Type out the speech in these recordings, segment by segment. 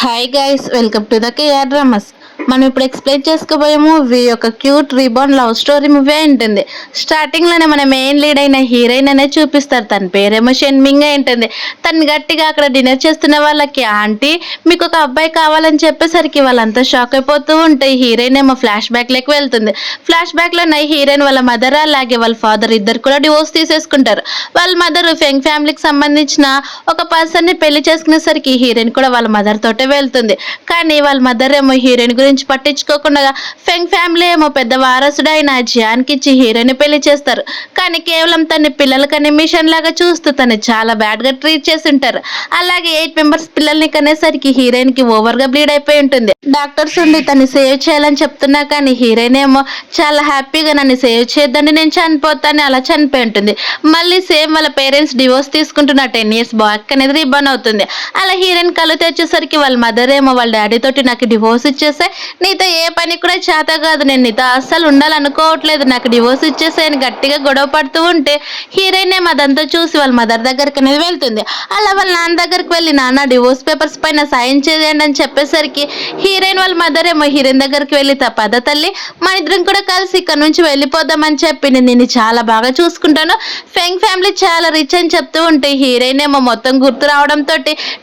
Hi guys, welcome to the KR dramas. మనం ఇప్పుడు explain చేసుకోబోయే మూవీ ఒక cute reborn love story movie ఉంటుంది. స్టార్టింగ్ లోనే మన మెయిన్ లీడ్ అయిన హీరోయిన్ అనే చూపిస్తారు. తన పేరేమో షెన్మింగ్ ఉంటుంది. తను గట్టిగా అక్కడ డిన్నర్ చేస్తున్న వాళ్ళకి ఆంటీ మీకు ఒక అబ్బాయి కావాలని చెప్పేసరికి వాళ్ళంతా షాక్ అయిపోతూ ఉంటే హీరోయిన్ ఏమో ఫ్లాష్ బ్యాక్ లెక్క వెళ్తుంది. ఫ్లాష్ బ్యాక్ లో హీరోయిన్ వాళ్ళ మదర్ అలాగే వాళ్ళ ఫాదర్ ఇద్దరు కూడా డివోర్స్ తీసేసుకుంటారు. వాళ్ళ మదర్ ఫెంగ్ ఫ్యామిలీకి సంబంధించిన ఒక పర్సన్ ని పెళ్లి చేసుకునేసరికి హీరోయిన్ కూడా వాళ్ళ మదర్ తోటే వెళ్తుంది. కానీ వాళ్ళ మదర్ ఏమో హీరోయిన్ గురించి పట్టించుకోకుండా ఫెంగ్ ఫ్యామిలీ ఏమో పెద్ద వారసుడైన జియాన్కి ఇచ్చి హీరోయిన్ పెళ్లి చేస్తారు. కానీ కేవలం తన పిల్లలకనే మిషన్ లాగా చూస్తూ తను చాలా బ్యాడ్ గా ట్రీట్ చేసి ఉంటారు. అలాగే 8 మెంబర్స్ పిల్లల్ని కనేసరికి హీరోయిన్ కి ఓవర్ గా బ్లీడ్ అయిపోయి ఉంటుంది. డాక్టర్స్ ఉండి తను సేవ్ చేయాలని చెప్తున్నా కానీ హీరోయిన్ ఏమో చాలా హ్యాపీగా నన్ను సేవ్ చేయొద్దండి నేను చనిపోతాను అలా చనిపోయి ఉంటుంది. మళ్ళీ సేమ్ వాళ్ళ పేరెంట్స్ డివోర్స్ తీసుకుంటున్న 10 years బాయ్ అనేది రిబన్ అవుతుంది. అలా హీరోయిన్ కళ్ళు తెచ్చేసరికి వాళ్ళ మదర్ ఏమో వాళ్ళ డాడీ తోటి నాకు డివోర్స్ ఇచ్చేసే, నీతో ఏ పని కూడా చేత కాదు, నేను నీతో అస్సలు ఉండాలనుకోవట్లేదు, నాకు డివోర్స్ ఇచ్చేసాయని గట్టిగా గొడవ పడుతూ ఉంటే హీరోయిన్ ఏమో అదంతా చూసి వాళ్ళ మదర్ దగ్గరికి అనేది వెళ్తుంది. అలా వాళ్ళ నాన్న దగ్గరికి వెళ్ళి నాన్న డివోర్స్ పేపర్స్ పైన సైన్ చేయండి అని చెప్పేసరికి హీరోయిన్ వాళ్ళ మదర్ ఏమో హీరోయిన్ దగ్గరికి వెళ్ళి పద తల్లి మన ఇద్దరం కూడా కలిసి ఇక్కడ నుంచి వెళ్ళిపోదామని చెప్పి నేను నిన్ను చాలా బాగా చూసుకుంటాను, ఫెంగ్ ఫ్యామిలీ చాలా రిచ్ అని చెప్తూ ఉంటే హీరోయిన్ ఏమో మొత్తం గుర్తు రావడంతో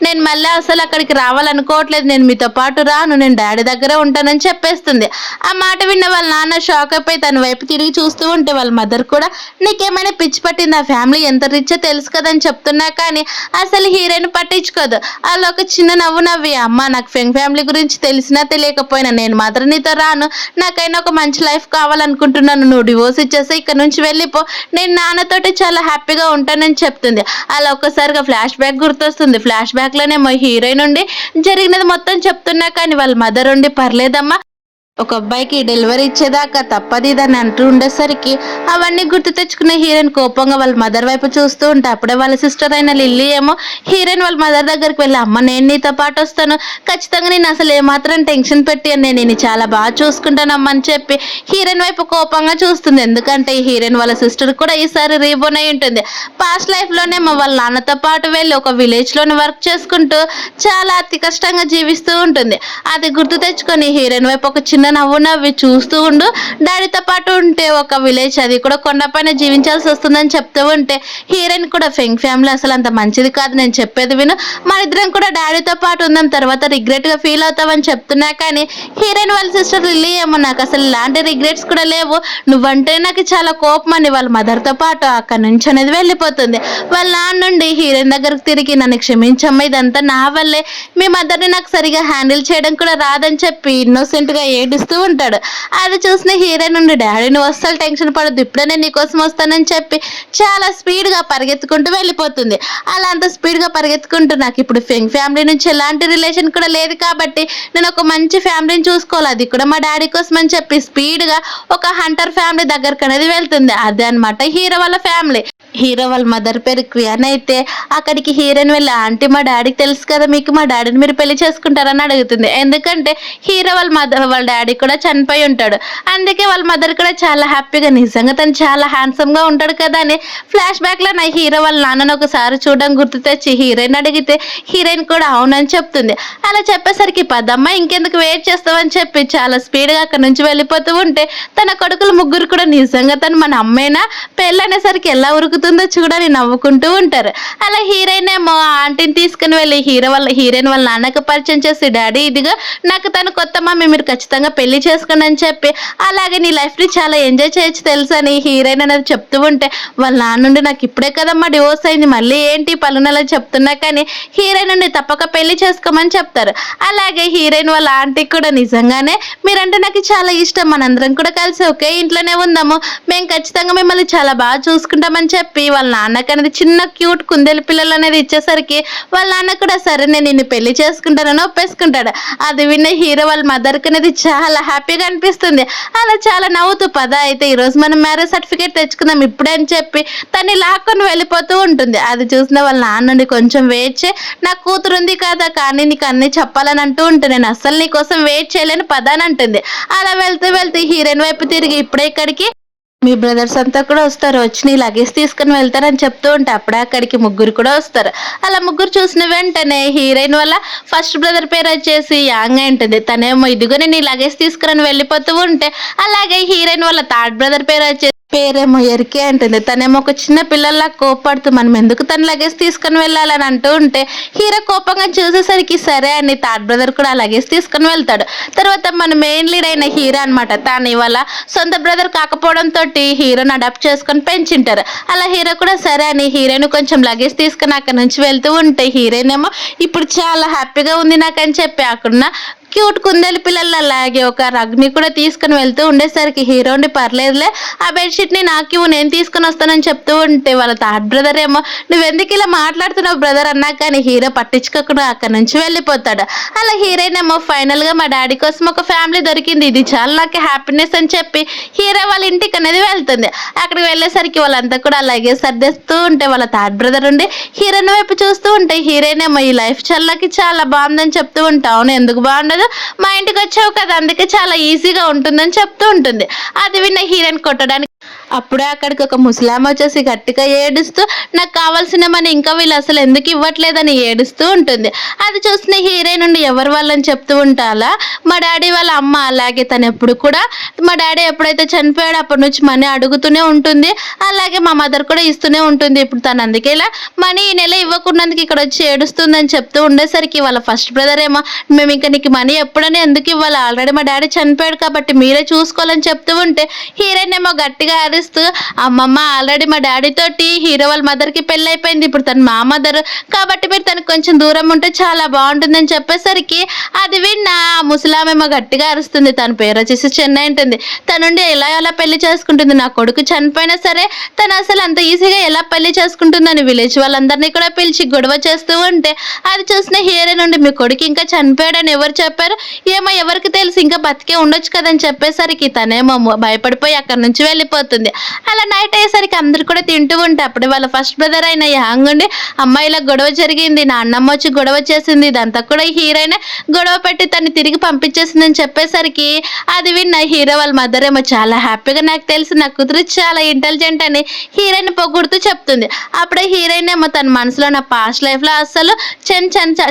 నేను మళ్ళీ అసలు అక్కడికి రావాలనుకోవట్లేదు, నేను మీతో పాటు రాను, నేను డాడీ దగ్గరే ఉంటానని చెప్పేస్తుంది. ఆ మాట విన్న వాళ్ళ నాన్న షాక్ అయిపోయి తన వైపు తిరిగి చూస్తూ ఉంటే వాళ్ళ మదర్ కూడా నీకేమైనా పిచ్చి పట్టింది, ఆ ఫ్యామిలీ ఎంత రిచ్ తెలుసు కదని చెప్తున్నా కానీ అసలు హీరోయిన్ పట్టించుకోదు. అలా ఒక చిన్న నవ్వు నవ్వి అమ్మ నాకు ఫెంగ్ ఫ్యామిలీ గురించి తెలిసినా తెలియకపోయినా నేను మాత్రం నీతో రాను, నాకైనా ఒక మంచి లైఫ్ కావాలనుకుంటున్నాను, నువ్వు డివోర్స్ ఇచ్చేసి ఇక్కడ నుంచి వెళ్ళిపో, నేను నాన్నతోటి చాలా హ్యాపీగా ఉంటానని చెప్తుంది. అలా ఒక్కసారిగా ఫ్లాష్ బ్యాక్ గుర్తొస్తుంది. ఫ్లాష్ బ్యాక్ లోనేమో హీరోయిన్ ఉండి జరిగినది మొత్తం చెప్తున్నా కానీ వాళ్ళ మదర్ ఉండి పర్లేదమ్మా ఒక అబ్బాయికి డెలివరీ ఇచ్చేదాకా తప్పది దాన్ని అంటూ ఉండేసరికి అవన్నీ గుర్తు తెచ్చుకునే హీరోయిన్ కోపంగా వాళ్ళ మదర్ వైపు చూస్తూ ఉంటే అప్పుడే వాళ్ళ సిస్టర్ అయిన లిల్లీ ఏమో హీరోయిన్ వాళ్ళ మదర్ దగ్గరికి వెళ్ళి అమ్మ నేను నీతో పాటు వస్తాను, ఖచ్చితంగా నేను అసలు ఏమాత్రం టెన్షన్ పెట్టి నేను చాలా బాగా చూసుకుంటానమ్మా అని చెప్పి హీరోయిన్ వైపు కోపంగా చూస్తుంది. ఎందుకంటే ఈ హీరోయిన్ వాళ్ళ సిస్టర్ కూడా ఈసారి రీబోన్ అయి ఉంటుంది. పాస్ట్ లైఫ్ లోనేమో వాళ్ళ నాన్నతో పాటు వెళ్ళి ఒక విలేజ్ లోని వర్క్ చేసుకుంటూ చాలా అతి కష్టంగా జీవిస్తూ ఉంటుంది. అది గుర్తు తెచ్చుకొని హీరోయిన్ వైపు ఒక చిన్న నవ్వు నవ్వి చూస్తూ ఉండు, డాడీతో పాటు ఉంటే ఒక విలేజ్ అది కూడా కొండపైన జీవించాల్సి వస్తుందని చెప్తూ ఉంటే హీరోయిన్ కూడా ఫెంగ్ ఫ్యామిలీ అసలు అంత మంచిది కాదు, నేను చెప్పేది విను, మన ఇద్దరం కూడా డాడీతో పాటు ఉందాం, తర్వాత రిగ్రెట్ గా ఫీల్ అవుతావని చెప్తున్నా కానీ హీరోయిన్ వాళ్ళ సిస్టర్ లిల్లీ ఏమో నాకు అసలు ఇలాంటి రిగ్రెట్స్ కూడా లేవు, నువ్వంటే నాకు చాలా కోపం అని వాళ్ళ మదర్ తో పాటు అక్కడి నుంచి అనేది వెళ్ళిపోతుంది. వాళ్ళ నాన్న నుండి హీరోయిన్ దగ్గరకు తిరిగి నన్ను క్షమించమ్మా, ఇదంతా నా వల్లే, మీ మదర్ని నాకు సరిగా హ్యాండిల్ చేయడం కూడా రాదని చెప్పి ఇన్నోసెంట్ గా ఏడుస్తూ ఉంటాడు. అది చూసిన హీరోయిన్ నుండి డాడీ నువ్వు అస్సలు టెన్షన్ పడద్దు, ఇప్పుడే నేను నీకోసం వస్తానని చెప్పి చాలా స్పీడ్ గా పరిగెత్తుకుంటూ వెళ్ళిపోతుంది. అలా అంత స్పీడ్ గా పరిగెత్తుకుంటూ నాకు ఇప్పుడు ఫెంగ్ ఫ్యామిలీ నుంచి ఎలాంటి రిలేషన్ కూడా లేదు కాబట్టి నేను ఒక మంచి ఫ్యామిలీని చూసుకోవాలి, అది కూడా మా డాడీ కోసం అని చెప్పి స్పీడ్ గా ఒక హంటర్ ఫ్యామిలీ దగ్గరకు అనేది వెళ్తుంది. అదే అనమాట హీరో వాళ్ళ ఫ్యామిలీ. హీరో వాళ్ళ మదర్ పేరు క్రియాన్ అయితే అక్కడికి హీరోయిన్ వెళ్ళి ఆంటీ మా డాడీకి తెలుసు కదా మీకు, మా డాడీని మీరు పెళ్లి చేసుకుంటారని అడుగుతుంది. ఎందుకంటే హీరో వాళ్ళ డాడీ కూడా చనిపోయి ఉంటాడు, అందుకే వాళ్ళ మదర్ కూడా చాలా హ్యాపీగా నిజంగా తను చాలా హ్యాండ్సమ్ గా ఉంటాడు కదా అని ఫ్లాష్ బ్యాక్ లో నా హీరో వాళ్ళ నాన్నను ఒకసారి చూడడం గుర్తు తెచ్చి హీరోయిన్ అడిగితే హీరోయిన్ కూడా అవునని చెప్తుంది. అలా చెప్పేసరికి పదమ్మ ఇంకెందుకు వెయిట్ చేస్తావని చెప్పి చాలా స్పీడ్ గా అక్కడ నుంచి వెళ్ళిపోతూ ఉంటే తన కొడుకులు ముగ్గురు కూడా నిజంగా తను మన అమ్మేనా పెళ్ళనేసరికి ఎలా ఉరుకుతుందో చూడని నవ్వుకుంటూ ఉంటారు. అలా హీరోయిన్ ఏమో ఆంటీని తీసుకుని వెళ్ళి హీరోయిన్ వాళ్ళ నాన్నకు పరిచయం చేసి డాడీ ఇదిగా నాకు తను కొత్త మమ్మీ, మీరు ఖచ్చితంగా పెళ్లి చేసుకోండి అని చెప్పి అలాగే నీ లైఫ్ ని చాలా ఎంజాయ్ చేయొచ్చు తెలుసా అని హీరోయిన్ అనేది చెప్తూ ఉంటే వాళ్ళ నాన్న నుండి నాకు ఇప్పుడే కదమ్మా డివోర్స్ అయింది, మళ్ళీ ఏంటి పలునలా చెప్తున్నా కానీ హీరోయిన్ నుండి తప్పక పెళ్లి చేసుకోమని చెప్తారు. అలాగే హీరోయిన్ వాళ్ళ ఆంటీ కూడా నిజంగానే మీరంటే నాకు చాలా ఇష్టం, మనందరం కూడా కలిసి ఒకే ఇంట్లోనే ఉందాము, మేము ఖచ్చితంగా మిమ్మల్ని చాలా బాగా చూసుకుంటామని చెప్పి వాళ్ళ నాన్నకి అనేది చిన్న క్యూట్ కుందేలు పిల్లలు అనేది ఇచ్చేసరికి వాళ్ళ నాన్న కూడా సరే నేను నిన్ను పెళ్లి చేసుకుంటానని ఒప్పేసుకుంటాడు. అది విన్న హీరో వాళ్ళ మదర్కి అనేది చాలా హ్యాపీగా అనిపిస్తుంది. అలా చాలా నవ్వుతూ పద అయితే ఈరోజు మనం మ్యారేజ్ సర్టిఫికేట్ తెచ్చుకుందాం ఇప్పుడే అని చెప్పి తన్ని లాక్కొని వెళ్ళిపోతూ ఉంటుంది. అది చూసిన వాళ్ళ నాన్న కొంచెం వెయిట్ చేయి, నా కూతురు ఉంది కదా కానీ నీకు అన్ని చెప్పాలని అంటూ ఉంటే నేను అస్సలు నీ కోసం వెయిట్ చేయలేను పద అని అంటుంది. అలా వెళ్తూ హీరోయిన్ వైపు తిరిగి ఇప్పుడే ఇక్కడికి మీ బ్రదర్స్ అంతా కూడా వస్తారు. వచ్చి నీ లగేజ్ తీసుకొని వెళ్తారని చెప్తూ ఉంటే అప్పుడే అక్కడికి ముగ్గురు కూడా వస్తారు. అలా ముగ్గురు చూసిన వెంటనే హీరోయిన్ వల్ల ఫస్ట్ బ్రదర్ పేరు వచ్చేసి యాంగ్ అయి ఉంటుంది. తనేమో ఇదిగోని నీ లగేజ్ తీసుకురని వెళ్ళిపోతూ ఉంటే అలాగే హీరోయిన్ వల్ల థర్డ్ బ్రదర్ పేరు వచ్చేసి పేరేమో ఎరికే అంటుంది. తనేమో ఒక చిన్న పిల్లల్లా కోపడుతూ మనం ఎందుకు తన లగేజ్ తీసుకుని వెళ్ళాలని అంటూ ఉంటే హీరో కోపంగా చూసేసరికి సరే అని థర్డ్ బ్రదర్ కూడా ఆ లగేజ్ తీసుకుని వెళ్తాడు. తర్వాత మన మెయిన్ లీడ్ అయిన హీరో అనమాట. తను ఇవాళ సొంత బ్రదర్ కాకపోవడంతో హీరోని అడాప్ట్ చేసుకొని పెంచింటారు. అలా హీరో కూడా సరే అని హీరోయిన్ కొంచెం లగేజ్ తీసుకుని అక్కడ నుంచి వెళ్తూ ఉంటే హీరోయిన్ ఏమో ఇప్పుడు చాలా హ్యాపీగా ఉంది నాకని చెప్పి అక్కడున్న క్యూట్ కుందేలు పిల్లలు అలాగే ఒక రగ్ని కూడా తీసుకుని వెళ్తూ ఉండేసరికి హీరోని పర్లేదులే ఆ బెడ్షీట్ని నాకు నేను తీసుకుని వస్తానని చెప్తూ ఉంటే వాళ్ళ థర్డ్ బ్రదర్ ఏమో నువ్వెందుకు ఇలా మాట్లాడుతున్నావు బ్రదర్ అన్నా కానీ హీరో పట్టించుకోకుండా అక్కడి నుంచి వెళ్ళిపోతాడు. అలా హీరోయిన్ ఏమో ఫైనల్గా మా డాడీ కోసం ఒక ఫ్యామిలీ దొరికింది, ఇది చాలా నాకు హ్యాపీనెస్ అని చెప్పి హీరో వాళ్ళ ఇంటికి అనేది వెళ్తుంది. అక్కడికి వెళ్ళేసరికి వాళ్ళంతా కూడా అలాగే సర్దేస్తూ ఉంటే వాళ్ళ థర్డ్ బ్రదర్ ఉండి హీరోయిన్ వైపు చూస్తూ ఉంటే హీరోయిన్ ఏమో ఈ లైఫ్ చల్లకి చాలా బాగుందని చెప్తూ ఉంటావు. అవును ఎందుకు బాగుండదు, మా ఇంటికి వచ్చావు కదా అందుకే చాలా ఈజీగా ఉంటుందని చెప్తూ ఉంటుంది. అది విన్న హీరోయిన్ కొట్టడానికి అప్పుడే అక్కడికి ఒక ముసలామ వచ్చేసి గట్టిగా ఏడుస్తూ నాకు కావాల్సిన మనీ ఇంకా వీళ్ళు అసలు ఎందుకు ఇవ్వట్లేదని ఏడుస్తూ ఉంటుంది. అది చూసిన హీరోయిన్ నుండి ఎవరు వాళ్ళని చెప్తూ ఉంటాలా మా డాడీ వాళ్ళ అమ్మ. అలాగే తను ఎప్పుడు కూడా మా డాడీ ఎప్పుడైతే చనిపోయాడో అప్పటి నుంచి మనీ అడుగుతూనే ఉంటుంది. అలాగే మా మదర్ కూడా ఇస్తూనే ఉంటుంది. ఇప్పుడు తను అందుకే ఇలా మనీ ఈ నెల ఇవ్వకున్నందుకు ఇక్కడ వచ్చి ఏడుస్తుందని చెప్తూ ఉండేసరికి వాళ్ళ ఫస్ట్ బ్రదర్ ఏమో మేము ఇంకా నీకు మనీ ఎప్పుడని ఎందుకు ఇవ్వాలి, ఆల్రెడీ మా డాడీ చనిపోయాడు కాబట్టి మీరే చూసుకోవాలని చెప్తూ ఉంటే హీరోయిన్ ఏమో గట్టిగా అరుస్తూ అమ్మమ్మ ఆల్రెడీ మా డాడీ తోటి హీరో వాళ్ళ మదర్కి పెళ్ళి అయిపోయింది, ఇప్పుడు తను మా మదర్ కాబట్టి మీరు తనకు కొంచెం దూరం ఉంటే చాలా బాగుంటుందని చెప్పేసరికి అది విన్న ముసలామేమో గట్టిగా అరుస్తుంది. తన పేరు వచ్చేసి చెన్నై ఉంటుంది. తనుండి ఎలా ఎలా పెళ్లి చేసుకుంటుంది, నా కొడుకు చనిపోయినా సరే తను అసలు అంత ఈజీగా ఎలా పెళ్లి చేసుకుంటుందని విలేజ్ వాళ్ళందరినీ కూడా పిలిచి గొడవ చేస్తూ ఉంటే అది చూసిన హీరో నుండి మీ కొడుకు ఇంకా చనిపోయాడని ఎవరు చెప్పారు, ఏమో ఎవరికి తెలుసు ఇంకా బతికే ఉండొచ్చు కదని చెప్పేసరికి తనేమో భయపడిపోయి అక్కడి నుంచి వెళ్ళిపోతుంది. అలా నైట్ అయ్యేసరికి అందరు కూడా తింటూ ఉంటే అప్పుడే వాళ్ళ ఫస్ట్ బ్రదర్ అయిన యాంగ్ ఉండి అమ్మాయిలా గొడవ జరిగింది, నా అన్నమ్మ వచ్చి గొడవ చేసింది, ఇదంతా కూడా హీరోయిన్ గొడవ పెట్టి తను తిరిగి పంపించేసిందని చెప్పేసరికి అది విన్న హీరో వాళ్ళ మదర్ ఏమో చాలా హ్యాపీగా నాకు తెలుసు నా కూతురు చాలా ఇంటెలిజెంట్ అని హీరోయిన్ పొగుడుతూ చెప్తుంది. అప్పుడే హీరోయిన్ ఏమో తన మనసులో నా పాస్ట్ లైఫ్ లో అసలు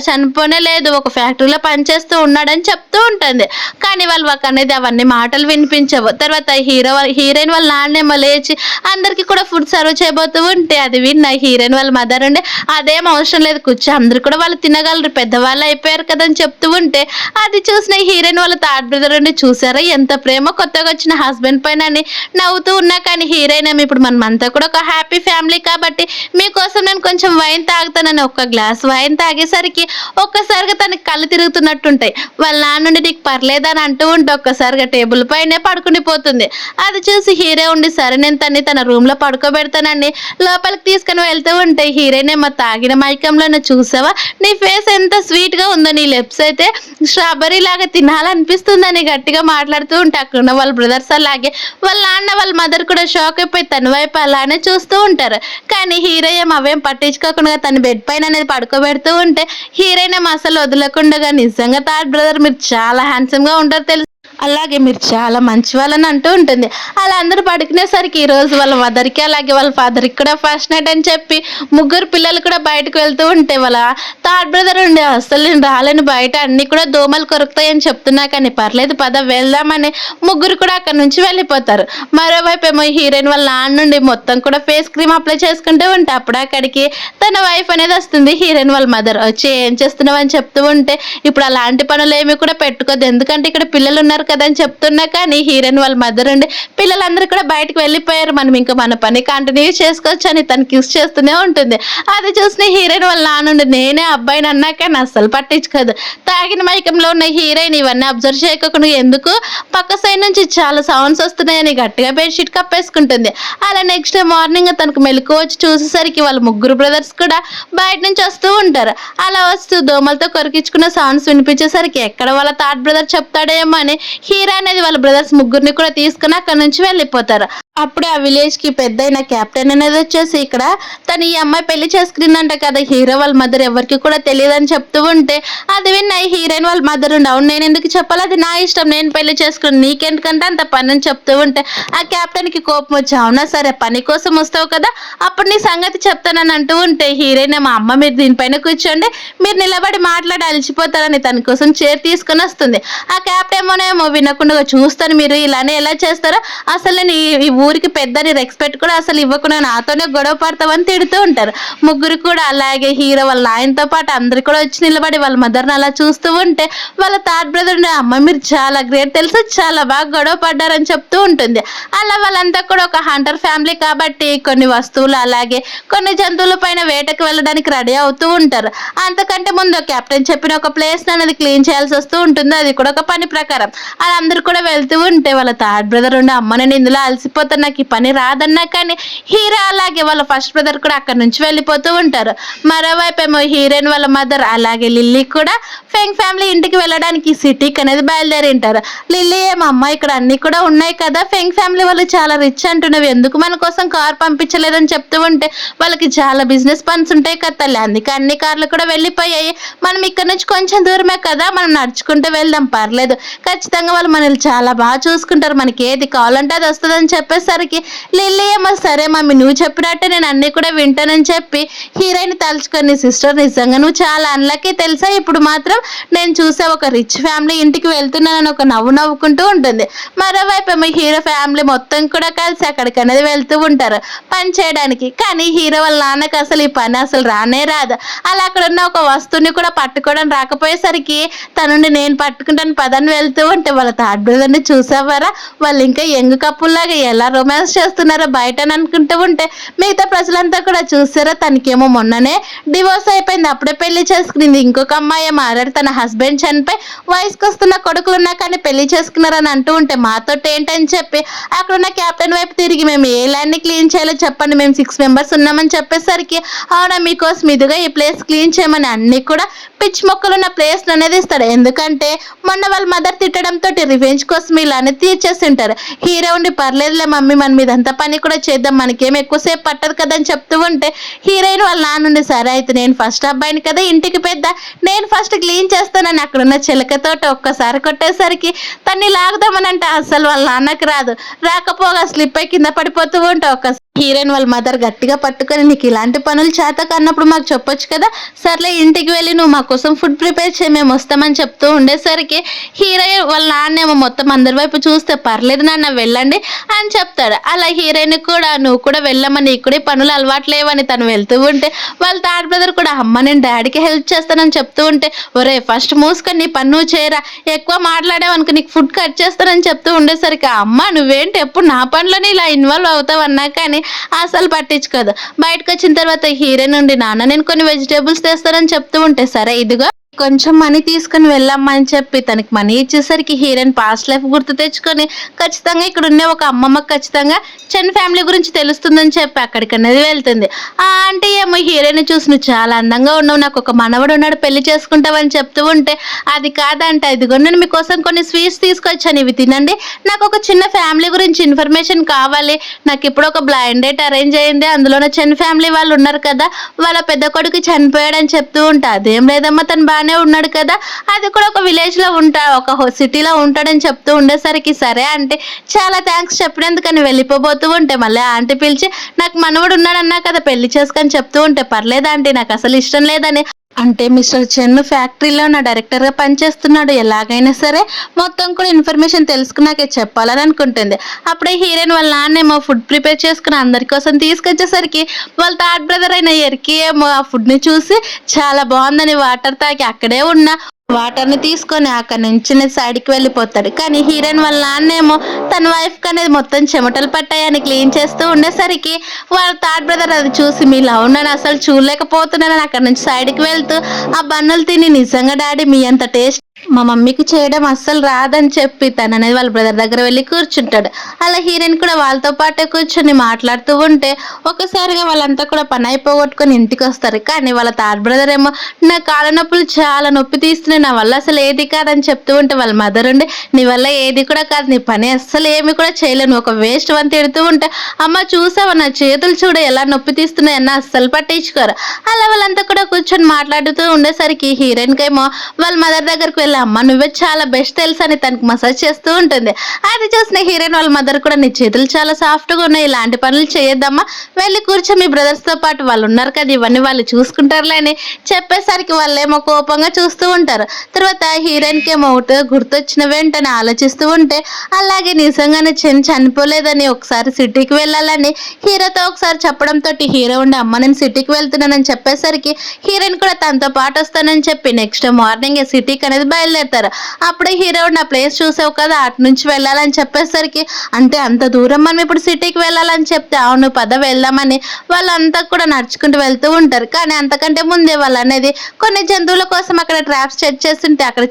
చనిపోనే లేదు, ఒక ఫ్యాక్టరీలో పనిచేస్తూ ఉన్నాడని చెప్తూ ఉంటుంది. కానీ వాళ్ళు అనేది అవన్నీ మాటలు వినిపించవు. తర్వాత హీరోయిన్ వాళ్ళ నాన్నేమో లేచి అందరికి కూడా ఫుడ్ సర్వ్ చేయబోతూ ఉంటే అది విన్న హీరోయిన్ వాళ్ళ మదర్ ఉండే అదేం అవసరం లేదు కూర్చో, అందరు కూడా వాళ్ళు తినగలరు, పెద్దవాళ్ళు అయిపోయారు కదా అని చెప్తూ ఉంటే అది చూసిన హీరోయిన్ వాళ్ళ థర్డ్ బ్రదర్ ఉండి చూసారా ఎంత ప్రేమ కొత్తగా వచ్చిన హస్బెండ్ పైన అని నవ్వుతూ ఉన్నా. కానీ హీరోయిన్ ఏమో ఇప్పుడు మనమంతా కూడా ఒక హ్యాపీ ఫ్యామిలీ కాబట్టి మీకోసం నేను కొంచెం వైన్ తాగుతానని ఒక గ్లాస్ వైన్ తాగేసరికి ఒక్కసారిగా తనకి కళ్ళు తిరుగుతున్నట్టుంటాయి. వాళ్ళ నాన్నుండి నీకు పర్లేదని అంటూ ఉంటే ఒక్కసారిగా టేబుల్ పైనే పడుకుని పోతుంది. అది చూసి హీరో ఉండి సరే నేను తన రూమ్ లో పడుకోబెడతానండి లోపలికి తీసుకుని వెళ్తూ ఉంటే హీరోయిన్ ఏమో తాగిన మైకంలోనే చూసావా నీ ఫేస్ ఎంత స్వీట్ గా ఉందో, నీ లిప్స్ అయితే స్ట్రాబెర్రీ లాగా తినాలనిపిస్తుందని గట్టిగా మాట్లాడుతూ ఉంటే అక్కడున్న వాళ్ళ బ్రదర్స్ అలాగే వాళ్ళ నాన్న వాళ్ళ మదర్ కూడా షాక్ అయిపోయి తన వైపు అలానే చూస్తూ ఉంటారు. కానీ హీరో ఏమో అవేం పట్టించుకోకుండా తన బెడ్ పైన అనేది పడుకోబెడుతూ ఉంటే హీరోయిన్ ఏమో అసలు వదలకుండా నిజంగా థర్డ్ బ్రదర్ మీరు చాలా హ్యాండ్సమ్ గా ఉంటారు తెలుసు, అలాగే మీరు చాలా మంచి వాళ్ళని అంటూ ఉంటుంది. అలా అందరూ పడుకునేసరికి ఈరోజు వాళ్ళ మదర్కి అలాగే వాళ్ళ ఫాదర్కి కూడా ఫస్ట్ నైట్ అని చెప్పి ముగ్గురు పిల్లలు కూడా బయటకు వెళ్తూ ఉంటే వాళ్ళ థర్డ్ బ్రదర్ ఉండే అసలు నేను రాలేను బయట అన్ని కూడా దోమలు కొరుకుతాయని చెప్తున్నా కానీ పర్లేదు పద వెళ్దామని ముగ్గురు కూడా అక్కడ నుంచి వెళ్ళిపోతారు. మరోవైపు ఏమో హీరోయిన్ వాళ్ళ నాన్న నుండి మొత్తం కూడా ఫేస్ క్రీమ్ అప్లై చేసుకుంటూ ఉంటే అప్పుడు అక్కడికి తన వైఫ్ అనేది వస్తుంది. హీరోయిన్ వాళ్ళ మదర్ వచ్చి ఏం చేస్తున్నావు అని చెప్తూ ఉంటే ఇప్పుడు అలాంటి పనులు ఏమి కూడా పెట్టుకోద్దు ఎందుకంటే ఇక్కడ పిల్లలు ఉన్నారు కదా అని చెప్తున్నా. కానీ హీరోయిన్ వాళ్ళ మదర్ ఉండి పిల్లలందరూ కూడా బయటకు వెళ్ళిపోయారు, మనం ఇంకా మన పని కంటిన్యూ చేసుకోవచ్చు అని తను కిస్ చేస్తూనే ఉంటుంది. అది చూసిన హీరోయిన్ వాళ్ళ నాన్నుండి నేనే అబ్బాయిని అన్నాక అస్సలు పట్టించుకోదు. తాగిన మైకంలో ఉన్న హీరోయిన్ ఇవన్నీ అబ్జర్వ్ చేయకుండా ఎందుకు పక్క సైడ్ నుంచి చాలా సౌండ్స్ వస్తున్నాయని గట్టిగా బెడ్షీట్ కప్పేసుకుంటుంది. అలా నెక్స్ట్ డే మార్నింగ్ తనకు మెలకు వచ్చి చూసేసరికి వాళ్ళ ముగ్గురు బ్రదర్స్ కూడా బయట నుంచి వస్తూ ఉంటారు. అలా వస్తూ దోమలతో కొరికించుకున్న సౌండ్స్ వినిపించేసరికి ఎక్కడ వాళ్ళ థర్డ్ బ్రదర్ చెప్తాడేమో అని హీరో అనేది వాళ్ళ బ్రదర్స్ ముగ్గురిని కూడా తీసుకుని అక్కడ నుంచి వెళ్ళిపోతారు. అప్పుడే ఆ విలేజ్ కి పెద్దయిన కెప్టెన్ అనేది వచ్చేసి ఇక్కడ తను ఈ అమ్మాయి పెళ్లి చేసుకునిందంట కదా హీరో వాళ్ళ మదర్ ఎవరికి కూడా తెలియదని చెప్తూ ఉంటే అది విన్న హీరోయిన్ వాళ్ళ మదర్ అవును నేను ఎందుకు చెప్పాలి, అది నా ఇష్టం, నేను పెళ్లి చేసుకుని నీకెందుకంటే అంత పని అని చెప్తూ ఉంటే ఆ కెప్టెన్ కి కోపం వచ్చి అవునా సరే పని కోసం వస్తావు కదా అప్పుడు నీ సంగతి చెప్తానని అంటూ ఉంటే హీరోయిన్ మా అమ్మ మీరు దీనిపైన కూర్చోండి, మీరు నిలబడి మాట్లాడి అలసిపోతారని తన కోసం చైర్ తీసుకొని వస్తుంది. ఆ కెప్టెన్ ఏమో వినకుండా చూస్తాను మీరు ఇలానే ఎలా చేస్తారో, అసలు నేను ఈ ఊరికి పెద్దని రెస్పెక్ట్ కూడా అసలు ఇవ్వకుండా నాతోనే గొడవ పడతామని తిడుతూ ఉంటారు. ముగ్గురు కూడా అలాగే హీరో వాళ్ళ ఆయనతో పాటు అందరు కూడా వచ్చి నిలబడి వాళ్ళ మదర్ని అలా చూస్తూ ఉంటే వాళ్ళ థర్డ్ బ్రదర్ అమ్మ మీరు చాలా గ్రేట్ తెలుసు చాలా బాగా గొడవ పడ్డారని చెప్తూ ఉంటుంది. అలా వాళ్ళంతా కూడా ఒక హంటర్ ఫ్యామిలీ కాబట్టి కొన్ని వస్తువులు అలాగే కొన్ని జంతువుల పైన వేటకు వెళ్ళడానికి రెడీ అవుతూ ఉంటారు. అంతకంటే ముందు కెప్టెన్ చెప్పిన ఒక ప్లేస్ అనేది క్లీన్ చేయాల్సి వస్తూ ఉంటుంది, అది కూడా ఒక పని ప్రకారం. అలా అందరు కూడా వెళ్తూ ఉంటే వాళ్ళ థర్డ్ బ్రదర్ అమ్మ నేను ఇందులో అలసిపోతే నాకు ఈ పని రాదన్నా కానీ హీరో అలాగే వాళ్ళ ఫస్ట్ బ్రదర్ కూడా అక్కడ నుంచి వెళ్ళిపోతూ ఉంటారు. మరోవైపు ఏమో హీరోయిన్ వాళ్ళ మదర్ అలాగే లిల్లీ కూడా ఫెంగ్ ఫ్యామిలీ ఇంటికి వెళ్ళడానికి సిటీకి అనేది బయలుదేరి ఉంటారు. లిల్లీ ఏమో అమ్మ ఇక్కడ అన్ని కూడా ఉన్నాయి కదా ఫెంగ్ ఫ్యామిలీ వాళ్ళు చాలా రిచ్ అంటున్నవి ఎందుకు మన కోసం కార్ పంపించలేదని చెప్తూ ఉంటే వాళ్ళకి చాలా బిజినెస్ పన్స్ ఉంటాయి కదా తల్లి అందుకే అన్ని కార్లు కూడా వెళ్ళిపోయాయి, మనం ఇక్కడ నుంచి కొంచెం దూరమే కదా మనం నడుచుకుంటూ వెళ్దాం పర్లేదు, ఖచ్చితంగా వాళ్ళు మనల్ని చాలా బాగా చూసుకుంటారు, మనకి ఏది కావాలంటే అది వస్తుందని చెప్పేసరికి లిల్లీ ఏమో సరే మమ్మీ నువ్వు చెప్పినట్టే నేను అన్ని కూడా వింటానని చెప్పి హీరోయిన్ తలుచుకొని సిస్టర్ నిజంగా నువ్వు చాలా అన్లక్కీ తెలుసా, ఇప్పుడు మాత్రం నేను చూసే ఒక రిచ్ ఫ్యామిలీ ఇంటికి వెళ్తున్నానని ఒక నవ్వు నవ్వుకుంటూ ఉంటుంది. మరోవైపు ఏమో హీరో ఫ్యామిలీ మొత్తం కూడా కలిసి అక్కడికి అనేది వెళ్తూ ఉంటారు పని చేయడానికి. కానీ హీరో వాళ్ళ నాన్నకి అసలు ఈ పని అసలు రానే రాదు. అలా అక్కడ ఉన్న ఒక వస్తువుని కూడా పట్టుకోవడం రాకపోయేసరికి తనుండి నేను పట్టుకుంటాను పదని వెళ్తూ ఉంటే వాళ్ళ థర్డ్ బ్రదర్ని చూసావారా వాళ్ళు ఇంకా యంగ్ కప్పుల్లాగా ఎలా రొమాన్స్ చేస్తున్నారో బయట అని అనుకుంటూ ఉంటే మిగతా ప్రజలంతా కూడా చూసారా తనకేమో మొన్ననే డివోర్స్ అయిపోయింది, అప్పుడే పెళ్లి చేసుకునింది, ఇంకొక అమ్మాయి మారాడు తన హస్బెండ్ చనిపోయి వయసుకు వస్తున్న కొడుకులు ఉన్నా కానీ పెళ్లి చేసుకున్నారని అంటూ ఉంటే మాతో ఏంటని చెప్పి అక్కడ ఉన్న కెప్టెన్ వైపు తిరిగి మేము ఏ ల్యాండ్ ని క్లీన్ చేయాలో చెప్పండి మేము 6 మెంబర్స్ ఉన్నామని చెప్పేసరికి అవునా మీకోసం ఇదిగా ఈ ప్లేస్ క్లీన్ చేయమని అన్ని కూడా పిచ్ మొక్కలు ఉన్న ప్లేస్ అనేది ఇస్తాడు. ఎందుకంటే మొన్న వాళ్ళ మదర్ తిట్టడంతో రివెంజ్ కోసం ఇలానే తీర్చేసి ఉంటారు. హీరో ఉండి పర్లేదులే మమ్మీ మన మీద అంత పని కూడా చేద్దాం మనకేం ఎక్కువసేపు పట్టదు కదా అని చెప్తూ ఉంటే హీరోయిన్ వాళ్ళ నాన్నుండి సరే అయితే నేను ఫస్ట్ అబ్బాయిని కదా ఇంటికి పెద్ద నేను ఫస్ట్ క్లీన్ చేస్తానని అక్కడున్న చిలకతోటి ఒక్కసారి కొట్టేసరికి తన్ని లాగుదామనంటే అసలు వాళ్ళ నాన్నకి రాదు, రాకపోగా స్లిప్ అయి కింద పడిపోతూ ఉంటే ఒక హీరోయిన్ వాళ్ళ మదర్ గట్టిగా పట్టుకొని నీకు ఇలాంటి పనులు చేత కన్నప్పుడు మాకు చెప్పొచ్చు కదా, సర్లే ఇంటికి వెళ్ళి నువ్వు మా కోసం ఫుడ్ ప్రిపేర్ చేయి మేము వస్తామని చెప్తూ ఉండేసరికి హీరోయిన్ వాళ్ళ నాన్నేమో మొత్తం అందరి వైపు చూస్తే పర్లేదు నాన్న వెళ్ళండి అని చెప్తాడు. అలా హీరోయిన్ కూడా నువ్వు కూడా వెళ్ళమ్మని నీకు కూడా పనులు అలవాట్లేవని తను వెళ్తూ ఉంటే వాళ్ళ థర్డ్ బ్రదర్ కూడా అమ్మ నేను డాడీకి హెల్ప్ చేస్తానని చెప్తూ ఉంటే ఒరే ఫస్ట్ మూసుకొని నీ పన్ను చేయరా ఎక్కువ మాట్లాడావనుకో నీకు ఫుడ్ కట్ చేస్తానని చెప్తూ ఉండేసరికి అమ్మ నువ్వేంటి ఎప్పుడు నా పనిలోనే ఇలా ఇన్వాల్వ్ అవుతావు అన్నా కానీ అసలు పట్టించుకోదు. బయటకు వచ్చిన తర్వాత హీరో నుండి నాన్న నేను కొన్ని వెజిటేబుల్స్ తెస్తానని చెప్తూ ఉంటే సరే ఇదిగో కొంచెం మనీ తీసుకుని వెళ్ళమ్మా అని చెప్పి తనకి మనీ ఇచ్చేసరికి హీరోయిన్ పాస్ట్ లైఫ్ గుర్తు తెచ్చుకొని ఖచ్చితంగా ఇక్కడ ఉన్న ఒక అమ్మమ్మకి ఖచ్చితంగా చెన్ ఫ్యామిలీ గురించి తెలుస్తుందని చెప్పి అక్కడికి అనేది వెళ్తుంది. ఆ ఆంటీ ఏమో హీరోయిన్ చూసి నువ్వు చాలా అందంగా ఉన్నావు నాకు ఒక మనవడు ఉన్నాడు పెళ్లి చేసుకుంటావని చెప్తూ ఉంటే అది కాదంట ఇదిగో నేను మీకోసం కొన్ని స్వీట్స్ తీసుకొచ్చాను ఇవి తినండి, నాకు ఒక చిన్న ఫ్యామిలీ గురించి ఇన్ఫర్మేషన్ కావాలి, నాకు ఇప్పుడు ఒక బ్లైండ్ డేట్ అరేంజ్ అయింది అందులోనే చెన్ ఫ్యామిలీ వాళ్ళు ఉన్నారు కదా వాళ్ళ పెద్ద కొడుకు చనిపోయాడని చెప్తూ ఉంటా అదేం లేదమ్మా తను బాగానే ఉన్నాడు కదా అది కూడా ఒక విలేజ్ లో ఉంటా ఒక సిటీలో ఉంటాడని చెప్తూ ఉండేసరికి సరే అంటే చాలా థ్యాంక్స్ చెప్పినందుకని వెళ్ళిపోబోతూ ఉంటే మళ్ళీ ఆంటీ పిలిచి నాకు మనవడు ఉన్నాడన్నా కదా పెళ్లి చేసుకొని చెప్తూ ఉంటే పర్లేదా ఆంటీ నాకు అసలు ఇష్టం లేదని అంటే మిస్టర్ చెన్ను ఫ్యాక్టరీలో నా డైరెక్టర్గా పనిచేస్తున్నాడు ఎలాగైనా సరే మొత్తం కూడా ఇన్ఫర్మేషన్ తెలుసుకున్నాకే చెప్పాలని అనుకుంటుంది. అప్పుడే హీరోయిన్ వాళ్ళ నాన్నేమో ఫుడ్ ప్రిపేర్ చేసుకుని అందరి కోసం తీసుకొచ్చేసరికి వాళ్ళ థర్డ్ బ్రదర్ అయిన ఎరికి ఏమో ఆ ఫుడ్ని చూసి చాలా బాగుందని వాటర్ తాగి అక్కడే ఉన్న వాటర్ని తీసుకొని అక్కడి నుంచి సైడ్కి వెళ్ళిపోతాడు. కానీ హీరోయిన్ వాళ్ళ నాన్నేమో తన వైఫ్కి అనేది మొత్తం చెమటలు పట్టాయని క్లీన్ చేస్తూ ఉండేసరికి వాళ్ళ థర్డ్ బ్రదర్ అది చూసి మీ లవ్ నన్ను అసలు చూడలేకపోతున్నానని అక్కడ నుంచి సైడ్కి వెళ్తూ ఆ బన్నులు తిని నిజంగా డాడీ మీ అంత టేస్ట్ మా మమ్మీకి చేయడం అస్సలు రాదని చెప్పి తననేది వాళ్ళ బ్రదర్ దగ్గర వెళ్ళి కూర్చుంటాడు. అలా హీరోయిన్ కూడా వాళ్ళతో పాటే కూర్చొని మాట్లాడుతూ ఉంటే ఒక్కసారిగా వాళ్ళంతా కూడా పని అయిపోగొట్టుకొని ఇంటికొస్తారు. కానీ వాళ్ళ థర్డ్ బ్రదర్ ఏమో నా కాళ్ళ నొప్పులు చాలా నొప్పి తీస్తున్నాయి. నా వల్ల అసలు ఏది కాదని చెప్తూ ఉంటే వాళ్ళ మదర్ ఉండి నీ వల్ల ఏది కూడా కాదు. నీ పని అస్సలు ఏమి కూడా చేయలేను. ఒక వేస్ట్ అని తిడుతూ ఉంటే అమ్మ చూసావా నా చేతులు చూడ ఎలా నొప్పి తీస్తున్నాయన్న అస్సలు పట్టించుకోరు. అలా వాళ్ళంతా కూడా కూర్చొని మాట్లాడుతూ ఉండేసరికి హీరోయిన్‌కి ఏమో వాళ్ళ మదర్ దగ్గరికి వెళ్ళి అమ్మ నువ్వే చాలా బెస్ట్ తెలుసు అని తనకి మసాజ్ చేస్తూ ఉంటుంది. అది చూసిన హీరోయిన్ వాళ్ళ మదర్ కూడా నీ చేతులు చాలా సాఫ్ట్‌గా ఉన్నాయి. ఇలాంటి పనులు చేయొద్దమ్మా. వెళ్ళి కూర్చో మీ బ్రదర్స్‌తో పాటు వాళ్ళు ఉన్నారు కదా ఇవన్నీ వాళ్ళు చూసుకుంటారులే అని చెప్పేసరికి వాళ్ళేమో కోపంగా చూస్తూ ఉంటారు. తర్వాత హీరోయిన్‌కి ఏమో ఒకటి గుర్తొచ్చిన వెంటనే ఆలోచిస్తూ ఉంటే అలాగే నిజంగానే చనిపోలేదని ఒకసారి సిటీకి వెళ్ళాలని హీరోతో ఒకసారి చెప్పడంతో హీరో ఉండి అమ్మ నేను సిటీకి వెళ్తున్నానని చెప్పేసరికి హీరోయిన్ కూడా తనతో పాటు వస్తానని చెప్పి నెక్స్ట్ మార్నింగ్ సిటీకి అనేది బయలుదేరుతారు. అప్పుడే హీరో నా ప్లేస్ చూసావు కదా అటు నుంచి వెళ్ళాలని చెప్పేసరికి అంటే అంత దూరం మనం ఇప్పుడు సిటీకి వెళ్ళాలని చెప్తే అవును పద వెళ్దామని వాళ్ళంతా కూడా నడుచుకుంటూ వెళ్తూ ఉంటారు. కానీ అంతకంటే ముందే వాళ్ళు అనేది కొన్ని జంతువుల కోసం అక్కడ ట్రాప్స్ సెట్ చేస్తుంటే అక్కడ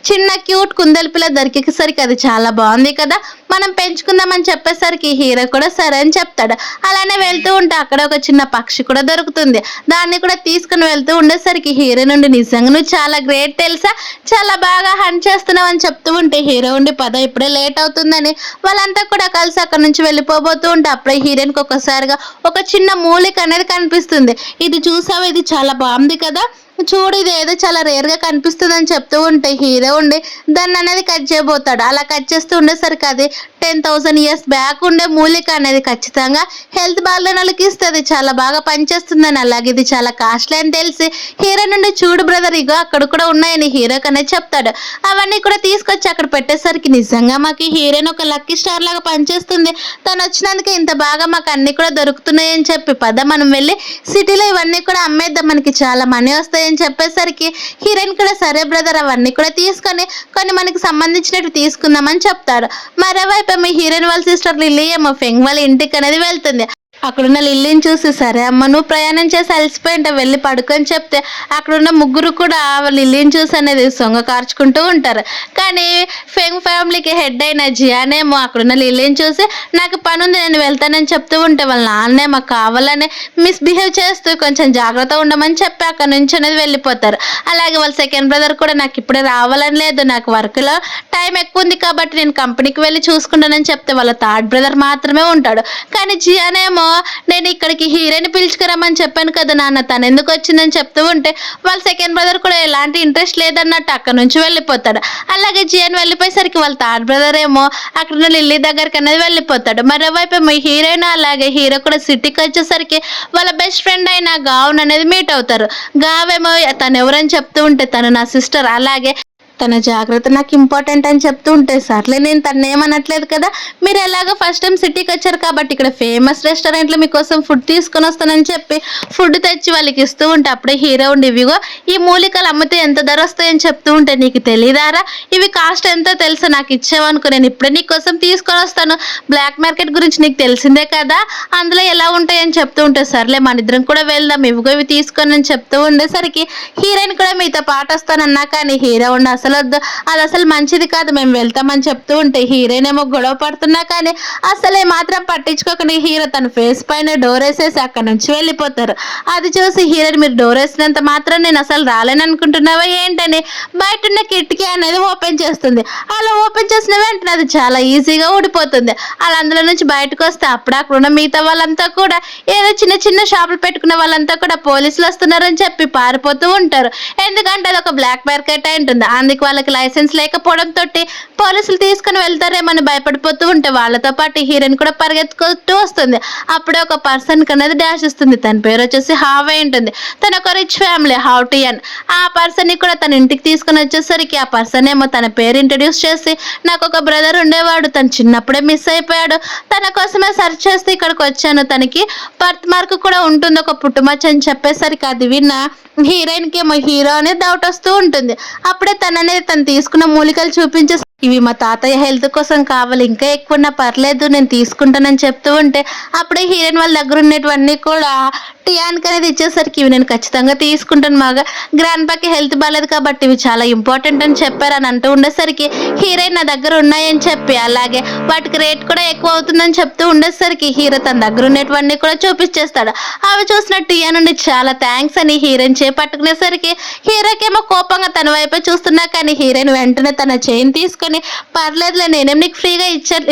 చిన్న క్యూట్ కుందేలు పిల్ల దొరికేసరికి అది చాలా బాగుంది కదా మనం పెంచుకుందామని చెప్పేసరికి హీరో కూడా సరే అని చెప్తాడు. అలానే వెళ్తూ ఉంటే అక్కడ ఒక చిన్న పక్షి కూడా దొరుకుతుంది. దాన్ని కూడా తీసుకుని వెళ్తూ ఉండేసరికి హీరో నుండి నిజంగా నువ్వు చాలా గ్రేట్ తెలుసా చాలా బాగా హంట్ చేస్తున్నావు అని చెప్తూ ఉంటే హీరో ఉండి పద ఇప్పుడే లేట్ అవుతుందని వాళ్ళంతా కూడా కలిసి అక్కడ నుంచి వెళ్ళిపోబోతూ ఉంటే అప్పుడే హీరోయిన్కి ఒక్కసారిగా ఒక చిన్న మూలిక అనేది కనిపిస్తుంది. ఇది చూసావా ఇది చాలా బాగుంది కదా చూడు ఇది ఏదో చాలా రేర్గా కనిపిస్తుంది అని చెప్తూ ఉంటే హీరో ఉండి దాన్ని అనేది కట్ చేయబోతాడు. అలా కట్ చేస్తూ ఉండేసరికి అది 10,000 years బ్యాక్ ఉండే మూలిక అనేది ఖచ్చితంగా హెల్త్ బాగాలేని వాళ్ళకి ఇస్తుంది చాలా బాగా పనిచేస్తుందని అలాగే ఇది చాలా కాస్ట్లీ అని తెలిసి హీరో నుండి చూడు బ్రదర్ ఇగో అక్కడ కూడా ఉన్నాయని హీరోకి అనేది చెప్తాడు. అవన్నీ కూడా తీసుకొచ్చి అక్కడ పెట్టేసరికి నిజంగా మాకు హీరోయిన్ ఒక లక్కీ స్టార్ లాగా పనిచేస్తుంది. తను వచ్చినందుకే ఇంత బాగా మాకు అన్ని కూడా దొరుకుతున్నాయి అని చెప్పి పద మనం వెళ్ళి సిటీలో ఇవన్నీ కూడా అమ్మేద్దాం మనకి చాలా మనీ వస్తాయి అని చెప్పేసరికి హీరోయిన్ కూడా సరే బ్రదర్ అవన్నీ కూడా తీసుకొని కొన్ని మనకి సంబంధించినట్టు తీసుకుందామని చెప్తారు. మరోవైపు మీ హీరోయిన్ వాళ్ళ సిస్టర్ లిల్లీ ఏమో ఫెంగ్ వాళ్ళ ఇంటికి అనేది వెళ్తుంది. అక్కడున్న లిల్లీని చూసి సరే అమ్మ నువ్వు ప్రయాణం చేసి అలసిపోయింటే వెళ్ళి పడుకొని చెప్తే అక్కడున్న ముగ్గురు కూడా లిల్లీని చూసి అనేది సొంగ కార్చుకుంటూ ఉంటారు. కానీ ఫెంగ్ ఫ్యామిలీకి హెడ్ అయిన జియానేమో అక్కడున్న లిల్లీని చూసి నాకు పని ఉంది నేను వెళ్తానని చెప్తూ ఉంటే వాళ్ళ నాన్నేమో కావాలని మిస్బిహేవ్ చేస్తూ కొంచెం జాగ్రత్త ఉండమని చెప్పి అక్కడ నుంచి అనేది వెళ్ళిపోతారు. అలాగే వాళ్ళ సెకండ్ బ్రదర్ కూడా నాకు ఇప్పుడే రావాలని లేదు నాకు వర్క్లో టైం ఎక్కువ ఉంది కాబట్టి నేను కంపెనీకి వెళ్ళి చూసుకుంటానని చెప్తే వాళ్ళ థర్డ్ బ్రదర్ మాత్రమే ఉంటాడు. కానీ జియానేమో నేను ఇక్కడికి హీరోయిన్ పిలుచుకురమ్మని చెప్పాను కదా నాన్న తను ఎందుకు వచ్చిందని చెప్తూ ఉంటే వాళ్ళ సెకండ్ బ్రదర్ కూడా ఎలాంటి ఇంట్రెస్ట్ లేదన్నట్టు అక్కడ నుంచి వెళ్ళిపోతాడు. అలాగే జియన్ వెళ్ళిపోయేసరికి వాళ్ళ థర్డ్ బ్రదర్ ఏమో అక్కడ లిల్లీ దగ్గరికి అనేది వెళ్ళిపోతాడు. మరోవైపు ఏమో హీరోయిన్ అలాగే హీరో కూడా సిటీకి వచ్చేసరికి వాళ్ళ బెస్ట్ ఫ్రెండ్ అయిన గావున్ అనేది మీట్ అవుతారు. గావేమో తను ఎవరని చెప్తూ ఉంటే తను నా సిస్టర్ అలాగే తన జాగ్రత్త నాకు ఇంపార్టెంట్ అని చెప్తూ ఉంటే సర్లే నేను తను ఏమనట్లేదు కదా మీరు ఎలాగో ఫస్ట్ టైం సిటీకి వచ్చారు కాబట్టి ఇక్కడ ఫేమస్ రెస్టారెంట్లో మీకోసం ఫుడ్ తీసుకొని వస్తానని చెప్పి ఫుడ్ తెచ్చి వాళ్ళకి ఇస్తూ ఉంటే అప్పుడే హీరో ఉండి ఇవిగో ఈ మూలికలు అమ్మితే ఎంత ధర వస్తాయని చెప్తూ ఉంటే నీకు తెలియదారా ఇవి కాస్ట్ ఎంతో తెలుసా నాకు ఇచ్చేవనుకో నేను ఇప్పుడే నీకోసం తీసుకొని వస్తాను బ్లాక్ మార్కెట్ గురించి నీకు తెలిసిందే కదా అందులో ఎలా ఉంటాయని చెప్తూ ఉంటే సర్లే మన ఇద్దరం కూడా వెళ్దాం ఇవిగో ఇవి తీసుకొని అని చెప్తూ ఉండేసరికి హీరోయిన్ కూడా మీతో పాటు వస్తానన్నా కానీ హీరో ఉండి అది అసలు మంచిది కాదు మేము వెళ్తామని చెప్తూ ఉంటే హీరోయిన్ ఏమో గొడవ పడుతున్నా కానీ అసలే మాత్రం పట్టించుకోకుండా హీరో తన ఫేస్ పైన డోర్ వేసేసి అక్కడ నుంచి వెళ్ళిపోతారు. అది చూసి హీరోయిన్ మీరు డోర్ వేసినంత మాత్రం నేను అసలు రాలేను అనుకుంటున్నావా ఏంటని బయట ఉన్న కిటికీ అనేది ఓపెన్ చేస్తుంది. అలా ఓపెన్ చేసిన వెంటనే అది చాలా ఈజీగా ఊడిపోతుంది. అలా అందులో నుంచి బయటకు వస్తే అప్పుడు అక్కడ ఉన్న మిగతా వాళ్ళంతా కూడా ఏదో చిన్న చిన్న షాపులు పెట్టుకున్న వాళ్ళంతా కూడా పోలీసులు వస్తున్నారని చెప్పి పారిపోతూ ఉంటారు. ఎందుకంటే అది ఒక బ్లాక్ మార్కెట్ అయి ఉంటుంది అందుకు వాళ్ళకి లైసెన్స్ లేకపోవడంతో పోలీసులు తీసుకుని వెళ్తారేమని భయపడిపోతూ ఉంటే వాళ్ళతో పాటు హీరోయిన్ కూడా పరిగెత్తుకుంటూ వస్తుంది. అప్పుడే ఒక పర్సన్ అనేది డాష్ ఇస్తుంది. తన పేరు వచ్చేసి హావే ఉంటుంది. తన ఒక రిచ్ ఫ్యామిలీ హౌటియన్. ఆ పర్సన్ ని కూడా తన ఇంటికి తీసుకుని వచ్చేసరికి ఆ పర్సన్ ఏమో తన పేరు ఇంట్రడ్యూస్ చేసి నాకు ఒక బ్రదర్ ఉండేవాడు తను చిన్నప్పుడే మిస్ అయిపోయాడు తన కోసమే సెర్చ్ చేస్తే ఇక్కడికి వచ్చాను తనకి బర్త్ మార్క్ కూడా ఉంటుంది ఒక పుట్టుమచ్చ అని చెప్పేసరికి అది విన్న హీరోయిన్కి ఏమో హీరో అనేది డౌట్ వస్తూ ఉంటుంది. అప్పుడే తను తీసుకున్న మూలికలు చూపించే ఇవి మా తాతయ్య హెల్త్ కోసం కావాలి, ఇంకా ఎక్కువన్నా పర్లేదు నేను తీసుకుంటానని చెప్తూ ఉంటే అప్పుడే హీరోయిన్ వాళ్ళ దగ్గర ఉన్నటువన్నీ కూడా టియాన్కి అనేది ఇచ్చేసరికి ఇవి నేను ఖచ్చితంగా తీసుకుంటాను, మాగా గ్రాండ్ పాకి హెల్త్ బాగాలేదు కాబట్టి ఇవి చాలా ఇంపార్టెంట్ అని చెప్పారు అని అంటూ ఉండేసరికి హీరోయిన్ నా దగ్గర ఉన్నాయని చెప్పి అలాగే వాటికి రేట్ కూడా ఎక్కువ అవుతుందని చెప్తూ ఉండేసరికి హీరో తన దగ్గర ఉన్నటువన్నీ కూడా చూపించేస్తాడు. అవి చూసిన టియా నుండి చాలా థ్యాంక్స్ అని హీరోయిన్ చేపట్టుకునేసరికి హీరోకేమో కోపంగా తన వైపే చూస్తున్నా కానీ హీరోయిన్ వెంటనే తన చైన్ తీసుకొని పర్లేదులే నేనేం నీకు ఫ్రీగా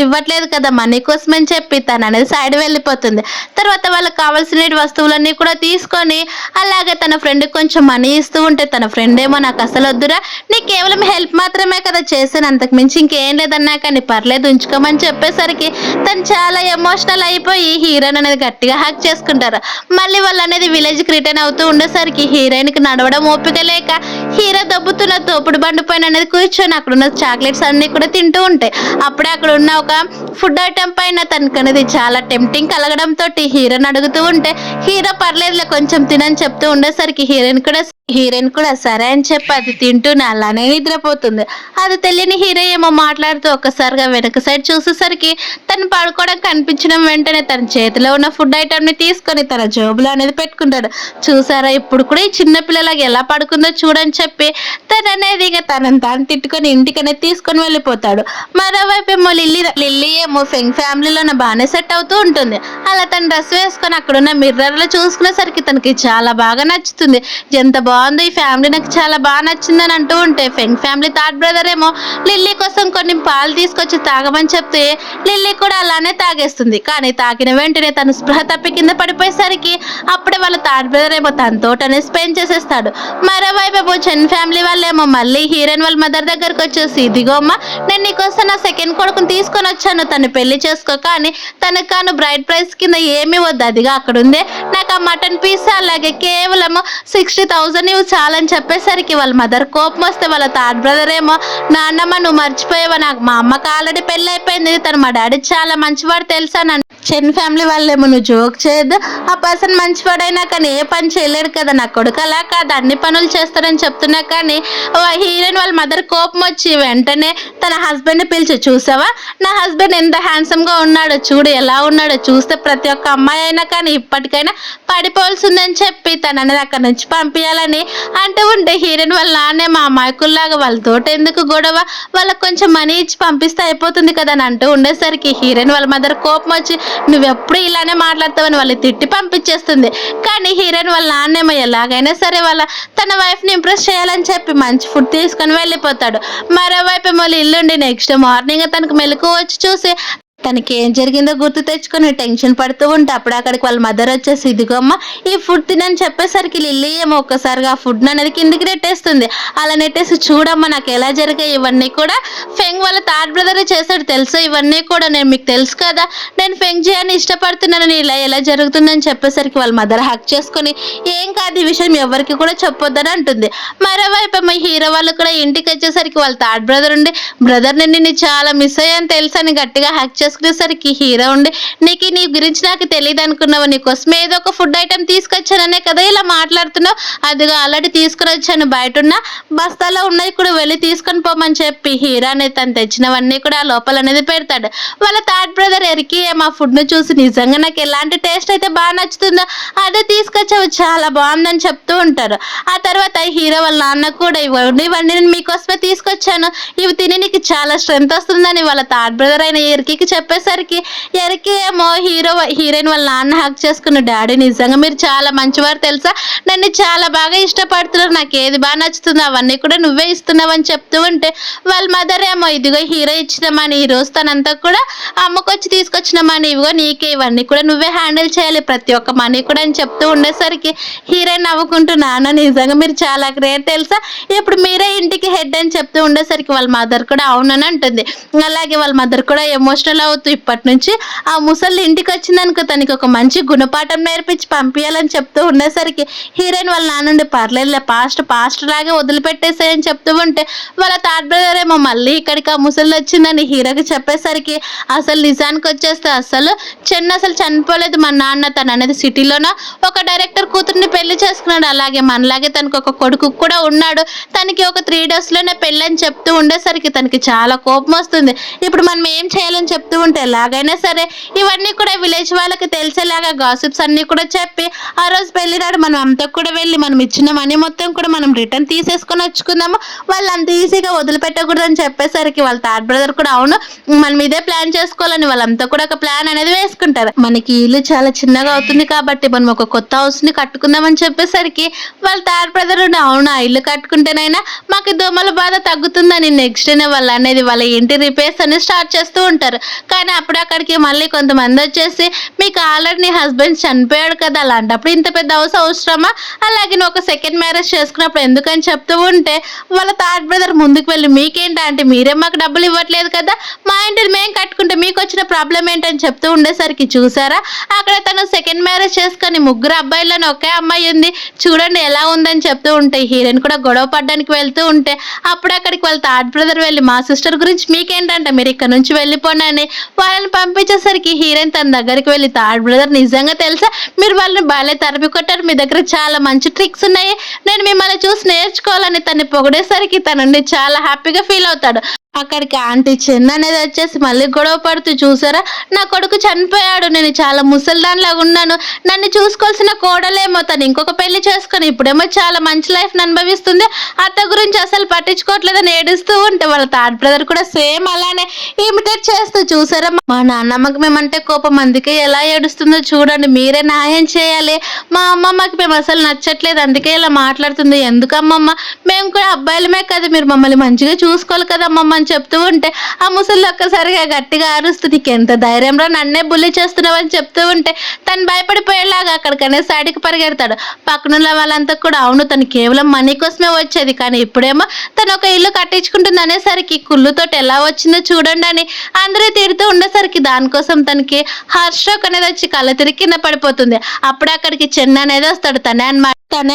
ఇవ్వట్లేదు కదా మనీ కోసం అని చెప్పి తను అనేది సైడ్ వెళ్ళిపోతుంది. తర్వాత వాళ్ళకి కావాల్సిన వస్తువులన్నీ కూడా తీసుకొని అలాగే తన ఫ్రెండ్కి కొంచెం మనీ ఇస్తూ ఉంటే తన ఫ్రెండ్ ఏమో నాకు అసలు వద్దురా, నీ కేవలం హెల్ప్ మాత్రమే కదా చేశాను, అంతకు మించి ఇంకేం లేదన్నా కానీ పర్లేదు ఉంచుకోమని చెప్పేసరికి తను చాలా ఎమోషనల్ అయిపోయి హీరోయిన్ అనేది గట్టిగా హ్యాక్ చేసుకుంటారు. మళ్ళీ వాళ్ళు అనేది విలేజ్కి రిటర్న్ అవుతూ ఉండేసరికి హీరోయిన్కి నడవడం ఓపిక లేక హీరో దబ్బుతున్న తోపుడు బండి పైన అనేది కూర్చొని అక్కడున్న చాక్లెట్స్ అన్ని కూడా తింటూ ఉంటాయి. అప్పుడే అక్కడ ఉన్న ఒక ఫుడ్ ఐటమ్ పైన తనకు అనేది చాలా టెంప్టింగ్ కలగడంతో హీరోని అడుగుతూ ఉంటే హీరో పర్లేదులే కొంచెం తినని చెప్తూ ఉండేసరికి హీరోయిన్ కూడా సరే అని చెప్పి అది తింటూనే అలానే నిద్రపోతుంది. అది తెలియని హీరో ఏమో మాట్లాడుతూ ఒక్కసారిగా వెనక సైడ్ చూసేసరికి తను పడుకోవడం కనిపించడం వెంటనే తన చేతిలో ఉన్న ఫుడ్ ఐటమ్ ని తీసుకొని తన జోబులో అనేది పెట్టుకుంటాడు. చూసారా ఇప్పుడు కూడా ఈ చిన్న పిల్లలాగా ఎలా పడుకుందో చూడని చెప్పి తను అనేది ఇక తనని తాను తిట్టుకొని ఇంటికి అనేది తీసుకొని వెళ్ళిపోతాడు. మరోవైపు ఏమో లిల్లీ ఏమో ఫెంగ్ ఫ్యామిలీలోనే బాగానే సెట్ అవుతూ ఉంటుంది. అలా తను డ్రెస్ వేసుకొని అక్కడున్న మిర్రర్ లో చూసుకునేసరికి తనకి చాలా బాగా నచ్చుతుంది. ఎంత బాగుంది ఈ ఫ్యామిలీ, నాకు చాలా బాగా నచ్చిందని అంటూ ఉంటే ఫెంగ్ ఫ్యామిలీ థర్డ్ బ్రదర్ ఏమో లిల్లీ కోసం కొన్ని పాలు తీసుకొచ్చి తాగమని చెప్తే లిల్లీ కూడా అలానే తాగేస్తుంది. కానీ తాగిన వెంటనే తను స్పృహ తప్పి కింద పడిపోయేసరికి అప్పుడే వాళ్ళ థర్డ్ బ్రదర్ ఏమో తనతో స్పెండ్ చేసేస్తాడు. మరోవైపు ఏమో చెన్ ఫ్యామిలీ వాళ్ళేమో మళ్ళీ హీరోయిన్ వాళ్ళ మదర్ దగ్గరకు వచ్చేసి ఇదిగో అమ్మ నేను నీకోసం నా సెకండ్ కొడుకుని తీసుకొని వచ్చాను, తను పెళ్లి చేసుకో, కానీ తనకు కాను బ్రైడ్ ప్రైస్ కింద ఏమీ వద్దు, అదిగా అక్కడ ఉందే నాకు ఆ మటన్ పీస్ అలాగే కేవలం 60,000 ఇవి చాలని చెప్పేసరికి వాళ్ళ మదర్ కోపం వస్తే వాళ్ళ థర్డ్ బ్రదర్ ఏమో నాన్నమ్మ నువ్వు మర్చిపోయావా, నాకు మా అమ్మకి ఆల్రెడీ పెళ్ళి అయిపోయింది, తను మా డాడీ చాలా మంచివాడు తెలుసా. చెన్ ఫ్యామిలీ వాళ్ళేమో నువ్వు జోక్ చేయొద్దు, ఆ పర్సన్ మంచివాడైనా కానీ ఏ పని చేయలేడు కదా, నా కొడుకు అలా కాదు అన్ని పనులు చేస్తాడని చెప్తున్నా కానీ హీరోయిన్ వాళ్ళ మదర్ కోపం వచ్చి వెంటనే తన హస్బెండ్ని పిలిచి చూసావా నా హస్బెండ్ ఎంత హ్యాండ్సమ్ గా ఉన్నాడో చూడు, ఎలా ఉన్నాడో చూస్తే ప్రతి ఒక్క అమ్మాయి అయినా కానీ ఇప్పటికైనా పడిపోవాల్సిందని చెప్పి తన అనేది అక్కడ నుంచి పంపించాలని అంటూ ఉంటే హీరోయిన్ వాళ్ళ నాన్నే మా అమాయకుల్లాగా వాళ్ళతో ఎందుకు గొడవ, వాళ్ళకి కొంచెం మనీ ఇచ్చి పంపిస్తే అయిపోతుంది కదా అని అంటూ ఉండేసరికి హీరోయిన్ వాళ్ళ మదర్ కోపం వచ్చి నువ్వెప్పుడు ఇలానే మాట్లాడతావని వాళ్ళు తిట్టి పంపించేస్తుంది. కానీ హీరోయిన్ వాళ్ళ నాన్నేమో ఎలాగైనా సరే తన వైఫ్ని ఇంప్రెస్ చేయాలని చెప్పి మంచి ఫుడ్ తీసుకొని వెళ్ళిపోతాడు. మరోవైపు ఏమో ఇల్లుండి నెక్స్ట్ మార్నింగ్ తనకు మెలకు వచ్చి చూసి తనకి ఏం జరిగిందో గుర్తు తెచ్చుకొని టెన్షన్ పడుతూ ఉంటే అప్పుడు అక్కడికి వాళ్ళ మదర్ వచ్చేసి ఇదిగోమ్మ ఈ ఫుడ్ తినని చెప్పేసరికి లిల్లీ ఏమో ఒక్కసారిగా ఆ ఫుడ్ అనేది కిందికి నెట్టేస్తుంది. అలా నెట్టేసి చూడమ్మా నాకు ఎలా జరిగాయి ఇవన్నీ కూడా ఫెంగ్ వాళ్ళ థర్డ్ బ్రదర్ చేశాడు తెలుసు, ఇవన్నీ కూడా నేను మీకు తెలుసు కదా నేను ఫెంగ్ జియాని ఇష్టపడుతున్నాను, ఇలా ఎలా జరుగుతుందని చెప్పేసరికి వాళ్ళ మదర్ హక్ చేసుకొని ఏం కాదు ఈ విషయం ఎవరికి కూడా చెప్పొద్దని అంటుంది. మరోవైపు మా హీరో వాళ్ళు కూడా ఇంటికి వచ్చేసరికి వాళ్ళ థర్డ్ బ్రదర్ ఉండి బ్రదర్ నేను చాలా మిస్ అయ్యాను తెలుసు అని గట్టిగా హక్ చేసుకునేసరికి హీరో ఉండి నీకు నీ గురించి నాకు తెలియదు అనుకున్నావు, నీకోసం ఏదో ఒక ఫుడ్ ఐటమ్ తీసుకొచ్చాననే కదా ఇలా మాట్లాడుతున్నావు, అదిగా ఆల్రెడీ తీసుకుని వచ్చాను బయట ఉన్న బస్తాలో ఉన్నాయి కూడా వెళ్ళి తీసుకొని పోమని చెప్పి హీరో అనేది తను తెచ్చినవన్నీ కూడా లోపల అనేది పెడతాడు. వాళ్ళ థర్డ్ బ్రదర్ ఎరికి మా ఫుడ్ ను చూసి నిజంగా నాకు ఎలాంటి టేస్ట్ అయితే బాగా నచ్చుతుందో అదే తీసుకొచ్చావు చాలా బాగుందని చెప్తూ ఉంటారు. ఆ తర్వాత హీరో వాళ్ళ నాన్న కూడా ఇవన్నీ నేను మీకోసమే తీసుకొచ్చాను, ఇవి తిని నీకు చాలా స్ట్రెంత్ వస్తుందని వాళ్ళ థర్డ్ బ్రదర్ అయిన ఎరికి చెప్పేసరికి ఎరికి ఏమో హీరోయిన్ వాళ్ళ నాన్న హక్ చేసుకున్న డాడీ నిజంగా మీరు చాలా మంచివారు తెలుసా, నన్ను చాలా బాగా ఇష్టపడుతున్నారు, నాకు ఏది బాగా నచ్చుతుందో అవన్నీ కూడా నువ్వే ఇస్తున్నావు అని చెప్తూ ఉంటే వాళ్ళ మదర్ ఏమో ఇదిగో హీరో ఇచ్చినామని ఈ రోజు తనంతా కూడా అమ్మకొచ్చి తీసుకొచ్చినామని ఇవిగో నీకే ఇవన్నీ కూడా నువ్వే హ్యాండిల్ చేయాలి ప్రతి ఒక్క మనీ కూడా అని చెప్తూ ఉండేసరికి హీరోయిన్ నవ్వుకుంటూ నాన్న నిజంగా మీరు చాలా గ్రేట్ తెలుసా, ఇప్పుడు మీరే ఇంటికి హెడ్ అని చెప్తూ ఉండేసరికి వాళ్ళ మదర్ కూడా అవునని అంటుంది. అలాగే వాళ్ళ మదర్ కూడా ఎమోషనల్ అవుతూ ఇప్పటి నుంచి ఆ ముసలి ఇంటికి వచ్చిందనుకో తనకి ఒక మంచి గుణపాఠం నేర్పించి పంపించాలని చెప్తూ ఉండేసరికి హీరోయిన్ వాళ్ళ నాన్నుండి పర్లేదులే పాస్ట్ లాగే వదిలిపెట్టేసేయని చెప్తూ ఉంటే వాళ్ళ థర్డ్ బ్రదర్ ఏమో మళ్ళీ ఇక్కడికి ఆ ముసలి వచ్చిందని హీరోకి చెప్పేసరికి అసలు నిజానికి వచ్చేస్తే అసలు అసలు చనిపోలేదు మన నాన్న, తను అనేది సిటీలోన ఒక డైరెక్టర్ కూతుర్ని పెళ్లి చేసుకున్నాడు. అలాగే మనలాగే తనకు ఒక కొడుకు కూడా ఉన్నాడు. తనకి ఒక 3 days లోనే పెళ్ళి అని చెప్తూ ఉండేసరికి తనకి చాలా కోపం వస్తుంది. ఇప్పుడు మనం ఏం చేయాలని చెప్తూ ఉంటే ఎలాగైనా సరే ఇవన్నీ కూడా విలేజ్ వాళ్ళకి తెలిసేలాగా గాసిప్స్ అన్ని కూడా చెప్పి ఆ రోజు పెళ్లి నాడు మనం అంతా కూడా వెళ్ళి మనం ఇచ్చిన మనీ మొత్తం కూడా మనం రిటర్న్ తీసేసుకొని వచ్చుకుందాము, వాళ్ళు అంత ఈజీగా వదిలిపెట్టకూడదని చెప్పేసరికి వాళ్ళ థర్డ్ బ్రదర్ కూడా అవును మనం ఇదే ప్లాన్ చేసుకోవాలని వాళ్ళంతా కూడా ఒక ప్లాన్ అనేది వేసుకుంటారు. మనకి ఇల్లు చాలా చిన్నగా అవుతుంది కాబట్టి మనం ఒక కొత్త హౌస్ ని కట్టుకుందామని చెప్పేసరికి వాళ్ళ థర్డ్ బ్రదర్ అవును ఆ ఇల్లు కట్టుకుంటేనైనా మాకు దోమల బాధ తగ్గుతుందని నెక్స్ట్ డే వాళ్ళు అనేది వాళ్ళ ఇంటి రిపేర్స్ అని స్టార్ట్ చేస్తూ ఉంటారు. కానీ అప్పుడు అక్కడికి మళ్ళీ కొంతమంది వచ్చేసి మీకు ఆల్రెడీ నీ హస్బెండ్ చనిపోయాడు కదా, అలాంటప్పుడు ఇంత పెద్ద హౌస్ అవసరమా, అలాగే నువ్వు ఒక సెకండ్ మ్యారేజ్ చేసుకున్నప్పుడు ఎందుకని చెప్తూ ఉంటే వాళ్ళ థర్డ్ బ్రదర్ ముందుకు వెళ్ళి మీకేంటి అంటే మీరే మాకు డబ్బులు ఇవ్వట్లేదు కదా, మా ఇంటిని మేము కట్టుకుంటే మీకు వచ్చిన ప్రాబ్లం ఏంటని చెప్తూ ఉండేసరికి చూసారా అక్కడ తను సెకండ్ మ్యారేజ్ చేసుకొని 3 అబ్బాయిలను ఒకే అమ్మాయి ఉంది చూడండి ఎలా ఉందని చెప్తూ ఉంటే హీరోయిన్ కూడా గొడవ పడ్డానికి వెళ్తూ ఉంటే అప్పుడు అక్కడికి వాళ్ళ థర్డ్ బ్రదర్ వెళ్ళి మా సిస్టర్ గురించి మీకేంటంటే మీరు ఇక్కడ నుంచి వెళ్ళిపోండి అని వాళ్ళని పంపించేసరికి హీరోయిన్ తన దగ్గరికి వెళ్ళి థర్డ్ బ్రదర్ నిజంగా తెలుసా మీరు వాళ్ళని బాగా తరిమి కొట్టారు, మీ దగ్గర చాలా మంచి ట్రిక్స్ ఉన్నాయి, నేను మిమ్మల్ని చూసి నేర్చుకోవాలని తను పొగిడేసరికి తనండి చాలా హ్యాపీగా ఫీల్ అవుతాడు. అక్కడికి ఆంటీ చెన్న అనేది వచ్చేసి మళ్ళీ గొడవ పడుతూ చూసారా నా కొడుకు చనిపోయాడు, నేను చాలా ముసలిదానిలాగా ఉన్నాను, నన్ను చూసుకోవాల్సిన కోడలేమో తను ఇంకొక పెళ్లి చేసుకొని ఇప్పుడేమో చాలా మంచి లైఫ్ అనుభవిస్తుంది, అత్త గురించి అసలు పట్టించుకోవట్లేదని ఏడుస్తూ ఉంటే వాళ్ళ థర్డ్ బ్రదర్ కూడా సేమ్ అలానే ఇమిటేట్ చేస్తూ చూసారా మా నాన్నమ్మకి మేమంటే కోపం అందుకే ఎలా ఏడుస్తుందో చూడండి, మీరే న్యాయం చేయాలి, మా అమ్మమ్మకి మేము అసలు నచ్చట్లేదు అందుకే ఇలా మాట్లాడుతుంది, ఎందుకమ్మమ్మ మేము కూడా అబ్బాయిలమే కదా మీరు మమ్మల్ని మంచిగా చూసుకోవాలి కదా అమ్మమ్మ అని చెప్తూ ఉంటే ఆ ముసలి ఒక్కసారిగా గట్టిగా అరుస్తూ నీకు ఎంత ధైర్యంలో నన్నే బుల్లి చేస్తున్నావు అని చెప్తూ ఉంటే తను భయపడిపోయేలాగా అక్కడికనే సైడ్కి పరిగెడతాడు. పక్కనున్న వాళ్ళంతా కూడా అవును తను కేవలం మనీ కోసమే వచ్చేది కానీ ఇప్పుడేమో తను ఒక ఇల్లు కట్టించుకుంటుంది అనేసరికి కుళ్ళుతోటి ఎలా వచ్చిందో చూడండి అని అందరూ తిడుతూ ఉండేసరికి దానికోసం తనకి హార్ట్ స్ట్రోక్ అనేది వచ్చి కళ్ళ తిరిగి కింద పడిపోతుంది. అప్పుడు అక్కడికి చెన్న అనేది వస్తాడు, తనే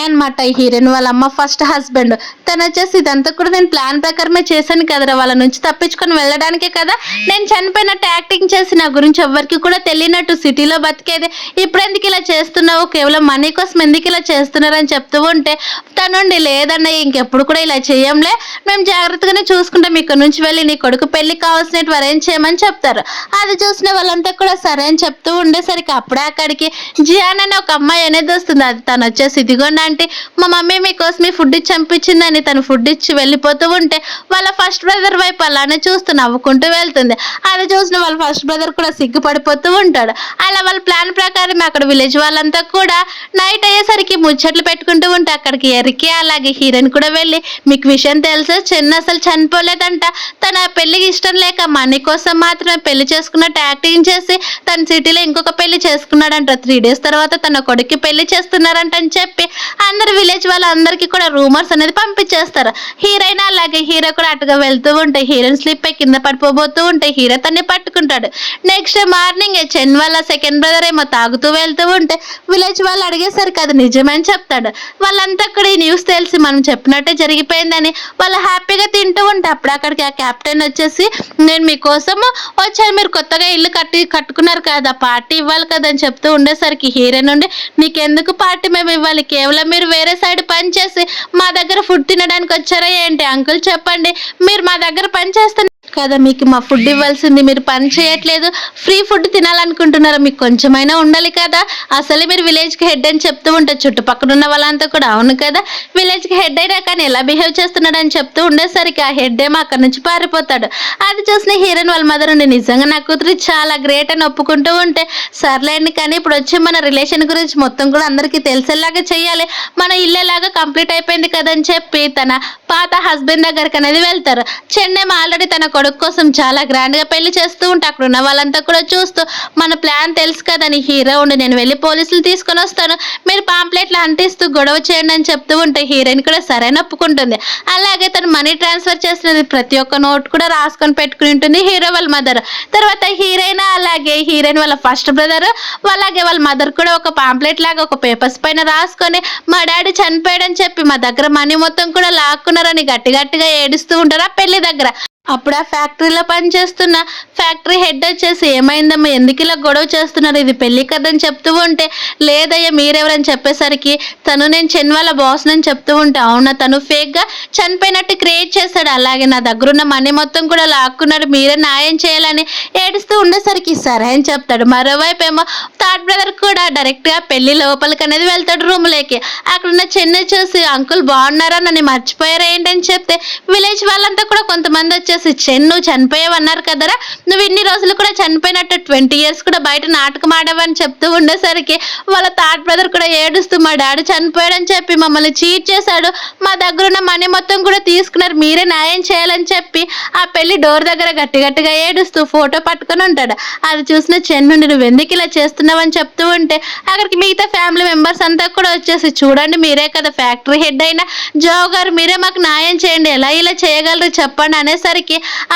అనమాట ఈ హీరోయిన్ వాళ్ళ అమ్మ ఫస్ట్ హస్బెండ్. తను వచ్చేసి ఇదంతా కూడా నేను ప్లాన్ ప్రకారమే చేశాను కదరా, వాళ్ళ నుంచి తప్పించుకొని వెళ్ళడానికే కదా నేను చనిపోయినట్టు యాక్టింగ్ చేసి నా గురించి ఎవరికి కూడా తెలియనట్టు సిటీలో బతికేది, ఇప్పుడు ఎందుకు ఇలా చేస్తున్నావు, కేవలం మనీ కోసం ఎందుకు ఇలా చేస్తున్నారని చెప్తూ ఉంటే తనుండి లేదన్నయ్య ఇంకెప్పుడు కూడా ఇలా చేయంలే, మేము జాగ్రత్తగానే చూసుకుంటాం, ఇక్కడ నుంచి వెళ్ళి నీ కొడుకు పెళ్లి కావాల్సినట్టు అరేంజ్ చేయమని చెప్తారు. అది చూసిన వాళ్ళంతా కూడా సరే అని చెప్తూ ఉండేసరికి అప్పుడే అక్కడికి జియాన్ అనే ఒక అమ్మాయి అనేది వస్తుంది. అది తను వచ్చేసి ఇదిగోండి అంటే మా మమ్మీ మీకోసం ఫుడ్ ఇచ్చి చంపించిందని తను ఫుడ్ ఇచ్చి వెళ్ళిపోతూ ఉంటే వాళ్ళ ఫస్ట్ బ్రదర్ వైపు అలానే చూస్తూ నవ్వుకుంటూ వెళ్తుంది. అది చూసిన వాళ్ళ ఫస్ట్ బ్రదర్ కూడా సిగ్గుపడిపోతూ ఉంటాడు. అలా వాళ్ళ ప్లాన్ ప్రకారం అక్కడ విలేజ్ వాళ్ళంతా కూడా నైట్ అయ్యేసరికి ముచ్చట్లు పెట్టుకుంటూ ఉంటే అక్కడికి ఎరికి అలాగే హీరోయిన్ కూడా వెళ్ళి మీకు విషయం తెలుసా చిన్న అసలు చనిపోలేదంట, తన పెళ్లికి ఇష్టం లేక మనీ కోసం మాత్రమే పెళ్లి చేసుకున్నట్టు యాక్టింగ్ చేసి తన సిటీలో ఇంకొక పెళ్లి చేసుకున్నాడంట, 3 days తర్వాత తన కొడుకు పెళ్లి చేస్తున్నారంట అని చెప్పి అందరు విలేజ్ వాళ్ళందరికీ కూడా రూమర్స్ అనేది పంపించేస్తారు. హీరోయిన్ అలాగే హీరో కూడా అటుగా వెళ్తూ ఉంటే హీరోయిన్ స్లిప్ అయి కింద పడిపోబోతూ ఉంటే హీరో తన్ని పట్టుకుంటాడు. నెక్స్ట్ మార్నింగ్ చెన్ వాళ్ళ సెకండ్ బ్రదర్ ఏమో తాగుతూ వెళ్తూ ఉంటే విలేజ్ వాళ్ళు అడిగేసరికి అది నిజమని చెప్తాడు. వాళ్ళంతా కూడా ఈ న్యూస్ తెలిసి మనం చెప్పినట్టే జరిగిపోయిందని వాళ్ళు హ్యాపీగా తింటూ ఉంటే అప్పుడు అక్కడికి ఆ కెప్టెన్ వచ్చేసి నేను మీకోసము వచ్చాను, మీరు కొత్తగా ఇల్లు కట్టుకున్నారు కదా పార్టీ ఇవ్వాలి కదా అని చెప్తూ ఉండేసరికి హీరోయిన్ నుండి నీకెందుకు పార్టీ మేము ఇవ్వాలి, కేవలం మీరు వేరే సైడ్ పని చేసి మా దగ్గర ఫుడ్ తినడానికి వచ్చారా ఏంటి అంకుల్ చెప్పండి, మీరు మా దగ్గర పని చేస్తే కదా మీకు మా ఫుడ్ ఇవ్వాల్సింది, మీరు పని చేయట్లేదు ఫ్రీ ఫుడ్ తినాలనుకుంటున్నారా, మీకు కొంచెమైనా ఉండాలి కదా, అసలే మీరు విలేజ్కి హెడ్ అని చెప్తూ ఉంటారు, చుట్టుపక్కల ఉన్న వాళ్ళంతా కూడా అవును కదా విలేజ్కి హెడ్ అయినా కానీ ఎలా బిహేవ్ చేస్తున్నాడు అని చెప్తూ ఉండేసరికి ఆ హెడ్ ఏమో అక్కడ నుంచి పారిపోతాడు. అది చూసిన హీరోయిన్ వాళ్ళ మదర్ ఉండి నిజంగా నా కూతురు చాలా గ్రేట్ అని ఒప్పుకుంటూ ఉంటే సర్లేండి కానీ ఇప్పుడు వచ్చి మన రిలేషన్ గురించి మొత్తం కూడా అందరికీ తెలిసేలాగా చెయ్యాలి, మన ఇల్లేలాగా కంప్లీట్ అయిపోయింది కదని చెప్పి తన పాత హస్బెండ్ దగ్గరికి అనేది వెళ్తారు. చెన్నై ఆల్రెడీ తన కొడుకు కోసం చాలా గ్రాండ్ గా పెళ్లి చేస్తూ ఉంటే అక్కడ ఉన్న వాళ్ళంతా కూడా చూస్తూ మన ప్లాన్ తెలుసు కదని హీరో ఉండి నేను వెళ్ళి పోలీసులు తీసుకొని వస్తాను, మీరు పాంప్లెట్లు అంటిస్తూ గొడవ చేయండి అని చెప్తూ ఉంటే హీరోయిన్ కూడా సరైన ఒప్పుకుంటుంది. అలాగే తను మనీ ట్రాన్స్ఫర్ చేసినది ప్రతి ఒక్క నోట్ కూడా రాసుకొని పెట్టుకుని ఉంటుంది హీరో వాళ్ళ మదర్. తర్వాత హీరోయిన్ అలాగే హీరోయిన్ వాళ్ళ ఫస్ట్ బ్రదర్ అలాగే వాళ్ళ మదర్ కూడా ఒక పాంప్లెట్ లాగా ఒక పేపర్స్ పైన రాసుకొని మా డాడీ చనిపోయాడని చెప్పి మా దగ్గర మనీ మొత్తం కూడా లాక్కున్నారని గట్టి గట్టిగా ఏడుస్తూ ఉంటారు ఆ పెళ్లి దగ్గర. అప్పుడు ఆ ఫ్యాక్టరీలో పనిచేస్తున్న ఫ్యాక్టరీ హెడ్ వచ్చేసి ఏమైందమ్మా ఎందుకు ఇలా గొడవ చేస్తున్నారు, ఇది పెళ్లి కదని చెప్తూ ఉంటే లేదయ్యా మీరెవరని చెప్పేసరికి తను నేను చెన్ వాళ్ళ బాస్ అని చెప్తూ ఉంటే అవునా తను ఫేక్ గా చనిపోయినట్టు క్రియేట్ చేశాడు, అలాగే నా దగ్గర ఉన్న మనీ మొత్తం కూడా లాక్కున్నాడు మీరే న్యాయం చేయాలని ఏడుస్తూ ఉండేసరికి సరే అని చెప్తాడు. మరోవైపు ఏమో థర్డ్ బ్రదర్ కూడా డైరెక్ట్ గా పెళ్లి లోపలికి అనేది వెళ్తాడు రూమ్ లేకి. అక్కడున్న చెన్నై చూసి అంకుల్ బాగున్నారా నన్ను మర్చిపోయారా ఏంటని చెప్తే విలేజ్ వాళ్ళంతా కూడా కొంతమంది వచ్చేసి చెన్ను చనిపోయావు అన్నారు కదరా, నువ్వు ఇన్ని రోజులు కూడా చనిపోయినట్టు 20 years కూడా బయట నాటకం ఆడావని చెప్తూ ఉండేసరికి వాళ్ళ థర్డ్ బ్రదర్ కూడా ఏడుస్తూ మా డాడీ చనిపోయాడని చెప్పి మమ్మల్ని చీట్ చేశాడు, మా దగ్గర ఉన్న మనీ మొత్తం కూడా తీసుకున్నారు మీరే న్యాయం చేయాలని చెప్పి ఆ పెళ్లి డోర్ దగ్గర గట్టి గట్టిగా ఏడుస్తూ ఫోటో పట్టుకొని ఉంటాడు. అది చూసిన చెన్నుండి నువ్వు ఎందుకు ఇలా చేస్తున్నావని చెప్తూ ఉంటే అక్కడికి మిగతా ఫ్యామిలీ మెంబర్స్ అంతా కూడా వచ్చేసి చూడండి మీరే కదా ఫ్యాక్టరీ హెడ్ అయిన జో గారు మీరే మాకు న్యాయం చేయండి ఎలా ఇలా చేయగలరు చెప్పండి అనేసరికి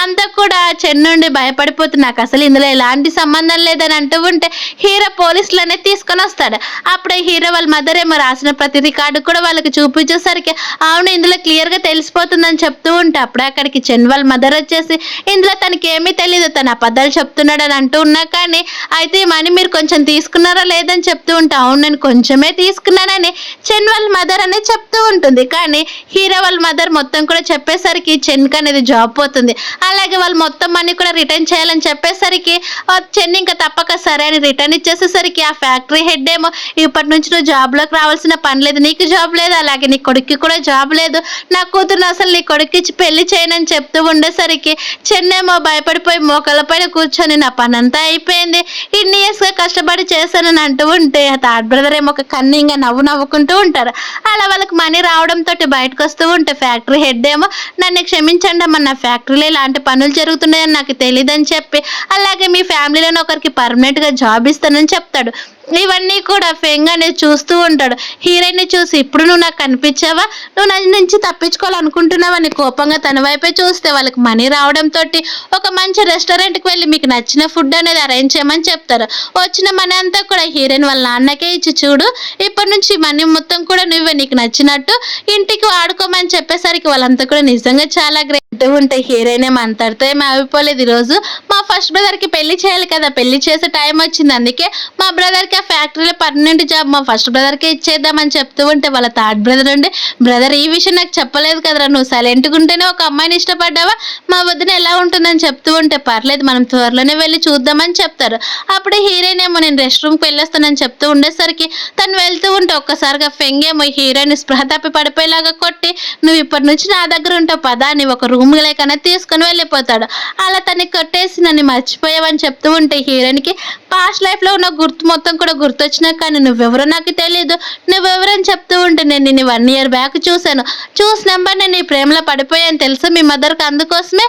అంతా కూడా చెన్నుండి భయపడిపోతుంది నాకు అసలు ఇందులో ఎలాంటి సంబంధం లేదని అంటూ ఉంటే హీరో పోలీసులనే తీసుకొని వస్తాడు. అప్పుడే హీరో వాళ్ళ మదర్ ఏమో రాసిన ప్రతి రికార్డు కూడా వాళ్ళకి చూపించేసరికి అవును ఇందులో క్లియర్ గా తెలిసిపోతుందని చెప్తూ ఉంటే అప్పుడే అక్కడికి చెన్ వాళ్ళ మదర్ వచ్చేసి ఇందులో తనకి ఏమీ తెలియదు తన అబద్ధాలు చెప్తున్నాడు అని అంటూ ఉన్నా కానీ అయితే ఈ మనీ మీరు కొంచెం తీసుకున్నారా లేదని చెప్తూ ఉంటే అవును నేను కొంచెమే తీసుకున్నానని చెన్ వాళ్ళ మదర్ అనేది చెప్తూ ఉంటుంది. కానీ హీరో వాళ్ళ మదర్ మొత్తం కూడా చెప్పేసరికి చెన్కి అనేది జాబ్ పోతుంది, అలాగే వాళ్ళు మొత్తం మనీ కూడా రిటర్న్ చేయాలని చెప్పేసరికి చెన్ని ఇంకా తప్పక సరే అని రిటర్న్ ఇచ్చేసేసరికి ఆ ఫ్యాక్టరీ హెడ్ ఏమో ఇప్పటి నుంచి నువ్వు జాబ్లోకి రావాల్సిన పని లేదు, నీకు జాబ్ లేదు అలాగే నీ కొడుక్కి కూడా జాబ్ లేదు, నా కూతురు అసలు నీ కొడుక్కి ఇచ్చి పెళ్లి చేయనని చెప్తూ ఉండేసరికి చెన్నేమో భయపడిపోయి మోకాళ్ళ పైన కూర్చొని నా పని అంతా అయిపోయింది ఇన్ని ఇయర్స్గా కష్టపడి చేశానని అంటూ ఉంటే ఆ థర్డ్ బ్రదర్ ఏమో ఒక కన్నింగా నవ్వుకుంటూ ఉంటారు. అలా వాళ్ళకి మనీ రావడంతో బయటకు వస్తూ ఉంటే ఫ్యాక్టరీ హెడ్ ఏమో నన్ను క్షమించండి అమ్మ నా ఫ్యాక్టరీలో ఇలాంటి పనులు జరుగుతున్నాయని నాకు తెలియదని చెప్పి అలాగే మీ ఫ్యామిలీలోనే ఒకరికి పర్మనెంట్గా జాబ్ ఇస్తానని చెప్తాడు. ఇవన్నీ కూడా ఫెంగ్ అనేది చూస్తూ ఉంటాడు. హీరోయిన్ చూసి ఇప్పుడు నువ్వు నాకు కనిపించావా, నువ్వు నా నుంచి తప్పించుకోవాలనుకుంటున్నావని కోపంగా తన వైపే చూస్తే వాళ్ళకి మనీ రావడంతో ఒక మంచి రెస్టారెంట్కి వెళ్ళి మీకు నచ్చిన ఫుడ్ అనేది అరేంజ్ చేయమని చెప్తారు. వచ్చిన మనీ అంతా కూడా హీరోయిన్ వాళ్ళ నాన్నకే ఇచ్చి చూడు ఇప్పటి నుంచి మనీ మొత్తం కూడా నువ్వే నీకు నచ్చినట్టు ఇంటికి వాడుకోమని చెప్పేసరికి వాళ్ళంతా కూడా నిజంగా చాలా గ్రేట్ ఉంటే హీరోయిన్ ఏమంతటితో ఏమి ఆగిపోలేదు. ఈరోజు మా ఫస్ట్ బ్రదర్కి పెళ్లి చేయాలి కదా, పెళ్లి చేసే టైం వచ్చింది అందుకే మా బ్రదర్కి ఆ ఫ్యాక్టరీలో పర్మనెంట్ జాబ్ మా ఫస్ట్ బ్రదర్కే ఇచ్చేద్దామని చెప్తూ ఉంటే వాళ్ళ థర్డ్ బ్రదర్ ఉండి బ్రదర్ ఈ విషయం నాకు చెప్పలేదు కదరా, నువ్వు సైలెంట్గా ఉంటేనే ఒక అమ్మాయిని ఇష్టపడ్డావా, మా వదిన ఎలా ఉంటుందని చెప్తూ ఉంటే పర్లేదు మనం త్వరలోనే వెళ్ళి చూద్దామని చెప్తారు. అప్పుడే హీరోయిన్ ఏమో నేను రెస్ట్ రూమ్కి వెళ్ళొస్తానని చెప్తూ ఉండేసరికి తను వెళ్తూ ఉంటే ఒక్కసారిగా ఫెంగేమో హీరోయిన్ స్పృహ తప్పి పడిపోయేలాగా కొట్టి నువ్వు ఇప్పటి నుంచి నా దగ్గర ఉంటావు పదా అని ఒక రూమ్ లేకన్నా తీసుకుని వెళ్ళిపోతాడు. అలా తనని కొట్టేసి నన్ను మర్చిపోయావని చెప్తూ ఉంటే హీరోయిన్కి పాస్ట్ లైఫ్లో ఉన్న గుర్తు మొత్తం కూడా గుర్తొచ్చినా కానీ నువ్వెవరో నాకు తెలియదు, నువ్వెవరని చెప్తూ ఉంటే నేను నిన్ను 1 year బ్యాక్ చూశాను, చూసినప్పుడు నేను నీ ప్రేమలో పడిపోయాను తెలుసు మీ మదర్కి, అందుకోసమే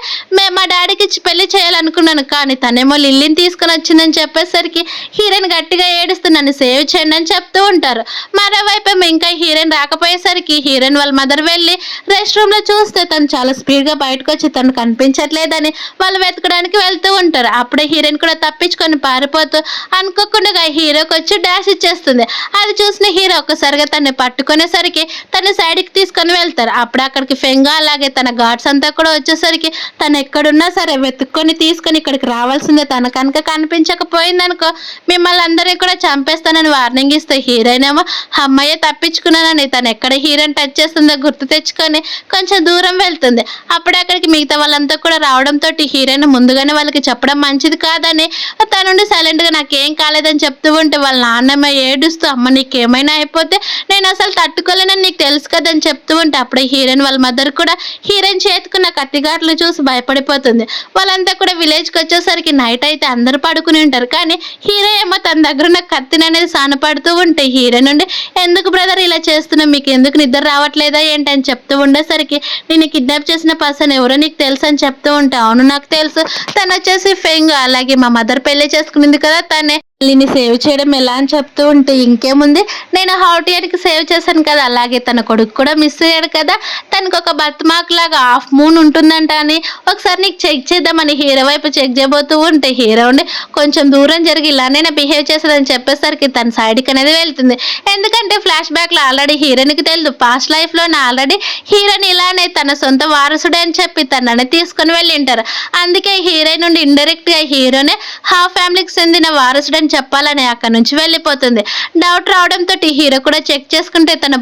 మా డాడీకి ఇచ్చి పెళ్లి చేయాలనుకున్నాను కానీ తనేమో లిల్లీని తీసుకొని వచ్చిందని చెప్పేసరికి హీరోయిన్ గట్టిగా ఏడుస్తూ నన్ను సేవ్ చేయండి అని చెప్తూ ఉంటారు. మరోవైపు ఇంకా హీరోయిన్ రాకపోయేసరికి హీరోయిన్ వాళ్ళ మదర్ వెళ్ళి రెస్ట్ రూమ్లో చూస్తే తను చాలా స్పీడ్గా బయటకు వచ్చి తను కనిపించట్లేదని వాళ్ళు వెతకడానికి వెళ్తూ ఉంటారు. అప్పుడే హీరోయిన్ కూడా తప్పించుకొని పారిపోతూ అనుకోకుండా హీరోకి వచ్చి డాష్ ఇచ్చేస్తుంది. అది చూసిన హీరో ఒక్కసారిగా తన్ని పట్టుకునేసరికి తను సైడ్కి తీసుకొని వెళ్తారు. అప్పుడు అక్కడికి ఫెంగా అలాగే తన గార్డ్స్ అంతా కూడా వచ్చేసరికి తను ఎక్కడున్నా సరే వెతుక్కొని తీసుకొని ఇక్కడికి రావాల్సిందే, తన కనుక కనిపించకపోయిందనుకో మిమ్మల్ని అందరినీ కూడా చంపేస్తానని వార్నింగ్ ఇస్తే హీరోయిన్ ఏమో అమ్మాయి తప్పించుకున్నానని తను ఎక్కడ హీరోయిన్ టచ్ చేస్తుందో గుర్తు తెచ్చుకొని కొంచెం దూరం వెళ్తుంది. అప్పుడే అక్కడికి మిగతా వాళ్ళంతా కూడా రావడంతో హీరోయిన్ ముందుగానే వాళ్ళకి చెప్పడం మంచిది కాదని తన నుండి సైలెంట్ రీసెంట్గా నాకేం కాలేదని చెప్తూ ఉంటే వాళ్ళ నాన్నమ్మ ఏడుస్తూ అమ్మ నీకేమైనా అయిపోతే నేను అసలు తట్టుకోలేనని నీకు తెలుసు కదని చెప్తూ ఉంటే అప్పుడే హీరోయిన్ వాళ్ళ మదర్ కూడా హీరోయిన్ చేతుకున్న కత్తిగాట్లు చూసి భయపడిపోతుంది. వాళ్ళంతా కూడా విలేజ్కి వచ్చేసరికి నైట్ అయితే అందరూ పడుకుని ఉంటారు. కానీ హీరో ఏమో తన దగ్గర ఉన్న కత్తిని అనేది సానపడుతూ ఉంటే హీరో నుండి ఎందుకు బ్రదర్ ఇలా చేస్తున్నావు, మీకు ఎందుకు నిద్ర రావట్లేదా ఏంటి అని చెప్తూ ఉండేసరికి నేను కిడ్నాప్ చేసిన పర్సన్ ఎవరో నీకు తెలుసు అని చెప్తూ ఉంటే అవును నాకు తెలుసు, తను వచ్చేసి ఫెంగ్, అలాగే మా మదర్ పెళ్లి చేసుకునింది కదా తనే, లిని సేవ్ చేయడం ఎలా అని చెప్తూ ఉంటే ఇంకేముంది నేను హార్టియర్కి సేవ్ చేశాను కదా, అలాగే తన కొడుకు కూడా మిస్ అయ్యాడు కదా, తనకు ఒక బర్త్ మార్క్ లాగా హాఫ్ మూన్ ఉంటుందంట అని ఒకసారి నీకు చెక్ చేద్దామని హీరో వైపు చెక్ చేయబోతూ ఉంటే హీరో ఉండి కొంచెం దూరం జరిగి ఇలానే బిహేవ్ చేసేదని చెప్పేసరికి తన సైడ్కి అనేది వెళ్తుంది. ఎందుకంటే ఫ్లాష్ బ్యాక్లో ఆల్రెడీ హీరోయిన్కి తెలియదు పాస్ట్ లైఫ్లోనే ఆల్రెడీ హీరోయిన్ ఇలానే తన సొంత వారసుడే అని చెప్పి తనని తీసుకొని వెళ్ళింటారు. అందుకే హీరోయిన్ నుండి ఇండైరెక్ట్గా హీరోనే హాఫ్ ఫ్యామిలీకి చెందిన వారసుడని చెప్పాలని అక్కడ నుంచి వెళ్ళిపోతుంది. డౌట్ రావడంతో హీరో కూడా చెక్ చేసుకుంటే తన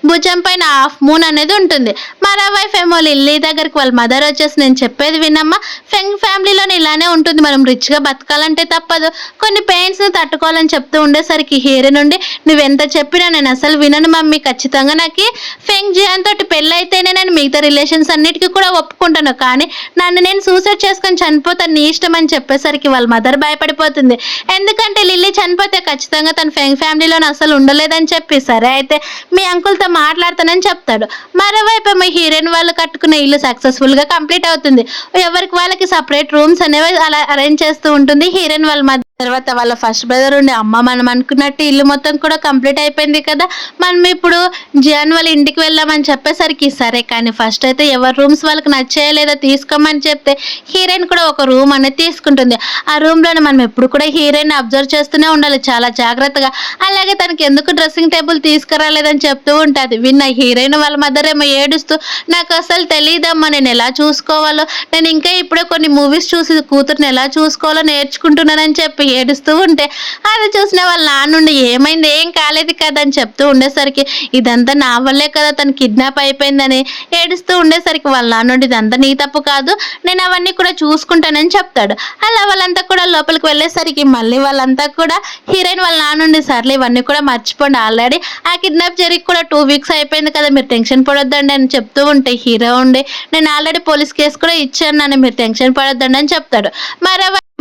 భుజం పైన హాఫ్ మూన్ అనేది ఉంటుంది. మరోవైపు ఏమో లిల్లీ దగ్గరికి వాళ్ళ మదర్ వచ్చేసి నేను చెప్పేది వినమ్మా, ఫెంగ్ ఫ్యామిలీలోనే ఇలానే ఉంటుంది, మనం రిచ్గా బతకాలంటే తప్పదు, కొన్ని పెయిన్స్ని తట్టుకోవాలని చెప్తూ ఉండేసరికి హీరో నుండి నువ్వెంత చెప్పినా నేను అసలు వినను మమ్మీ, ఖచ్చితంగా నాకు ఫెంగ్ జియాన్ తోటి పెళ్ళి అయితేనే నేను మిగతా రిలేషన్స్ అన్నిటికీ కూడా ఒప్పుకుంటాను, కానీ నన్ను నేను సూసైడ్ చేసుకొని చనిపోతాను నీ ఇష్టం అని చెప్పేసరికి వాళ్ళ మదర్ భయపడిపోతుంది. ఎందుకంటే లిల్లీ చనిపోతే ఖచ్చితంగా తన ఫెంగ్ ఫ్యామిలీలోనే అసలు ఉండలేదని చెప్పి సరే అయితే మీ అంకుల్తో మాట్లాడతానని చెప్తాడు. మరోవైపు మీ హీరోయిన్ వాళ్ళు కట్టుకున్న ఇల్లు సక్సెస్ఫుల్గా కంప్లీట్ అవుతుంది. ఎవరికి వాళ్ళకి సపరేట్ రూమ్స్ అనేవి అలా అరేంజ్ చేస్తూ ఉంటుంది హీరోయిన్ వాళ్ళ మధ్య. తర్వాత వాళ్ళ ఫస్ట్ బ్రదర్ ఉండి అమ్మ మనం అనుకున్నట్టు ఇల్లు మొత్తం కూడా కంప్లీట్ అయిపోయింది కదా, మనం ఇప్పుడు జియాన్ వాళ్ళ ఇంటికి వెళ్ళామని చెప్పేసరికి సరే కానీ ఫస్ట్ అయితే ఎవరి రూమ్స్ వాళ్ళకి నచ్చేయలేదో తీసుకోమని చెప్తే హీరోయిన్ కూడా ఒక రూమ్ అనేది తీసుకుంటుంది. ఆ రూమ్లోనే మనం ఎప్పుడు కూడా హీరోయిన్ అబ్జర్వ్ చేస్తూనే ఉండాలి చాలా జాగ్రత్తగా, అలాగే తనకి ఎందుకు డ్రెస్సింగ్ టేబుల్ తీసుకురాలేదని చెప్తూ ఉంటుంది. విన్న హీరోయిన్ వాళ్ళ మదర్ ఏమో ఏడుస్తూ నాకు అసలు తెలియదమ్మా నేను ఎలా చూసుకోవాలో, నేను ఇంకా ఇప్పుడే కొన్ని మూవీస్ చూసి కూతురుని ఎలా చూసుకోవాలో నేర్చుకుంటున్నానని చెప్పి ఏడుస్తూ ఉంటే అది చూసిన వాళ్ళ నాన్నుండి ఏమైంది ఏం కాలేదు కదా అని చెప్తూ ఉండేసరికి ఇదంతా నా వల్లే కదా తను కిడ్నాప్ అయిపోయిందని ఏడుస్తూ ఉండేసరికి వాళ్ళ నాన్నుండి ఇదంతా నీ తప్పు కాదు నేను అవన్నీ కూడా చూసుకుంటానని చెప్తాడు. అలా వాళ్ళంతా కూడా లోపలికి వెళ్ళేసరికి మళ్ళీ వాళ్ళంతా కూడా హీరోయిన్ వాళ్ళ నాన్నుండి సర్లే ఇవన్నీ కూడా మర్చిపోండి, ఆల్రెడీ ఆ కిడ్నాప్ జరిగి కూడా 2 వీక్స్ అయిపోయింది కదా మీరు టెన్షన్ పడొద్దండి అని చెప్తూ ఉంటే హీరో ఉండి నేను ఆల్రెడీ పోలీస్ కేసు కూడా ఇచ్చాను నన్ను మీరు టెన్షన్ పడొద్దండి అని చెప్తాడు.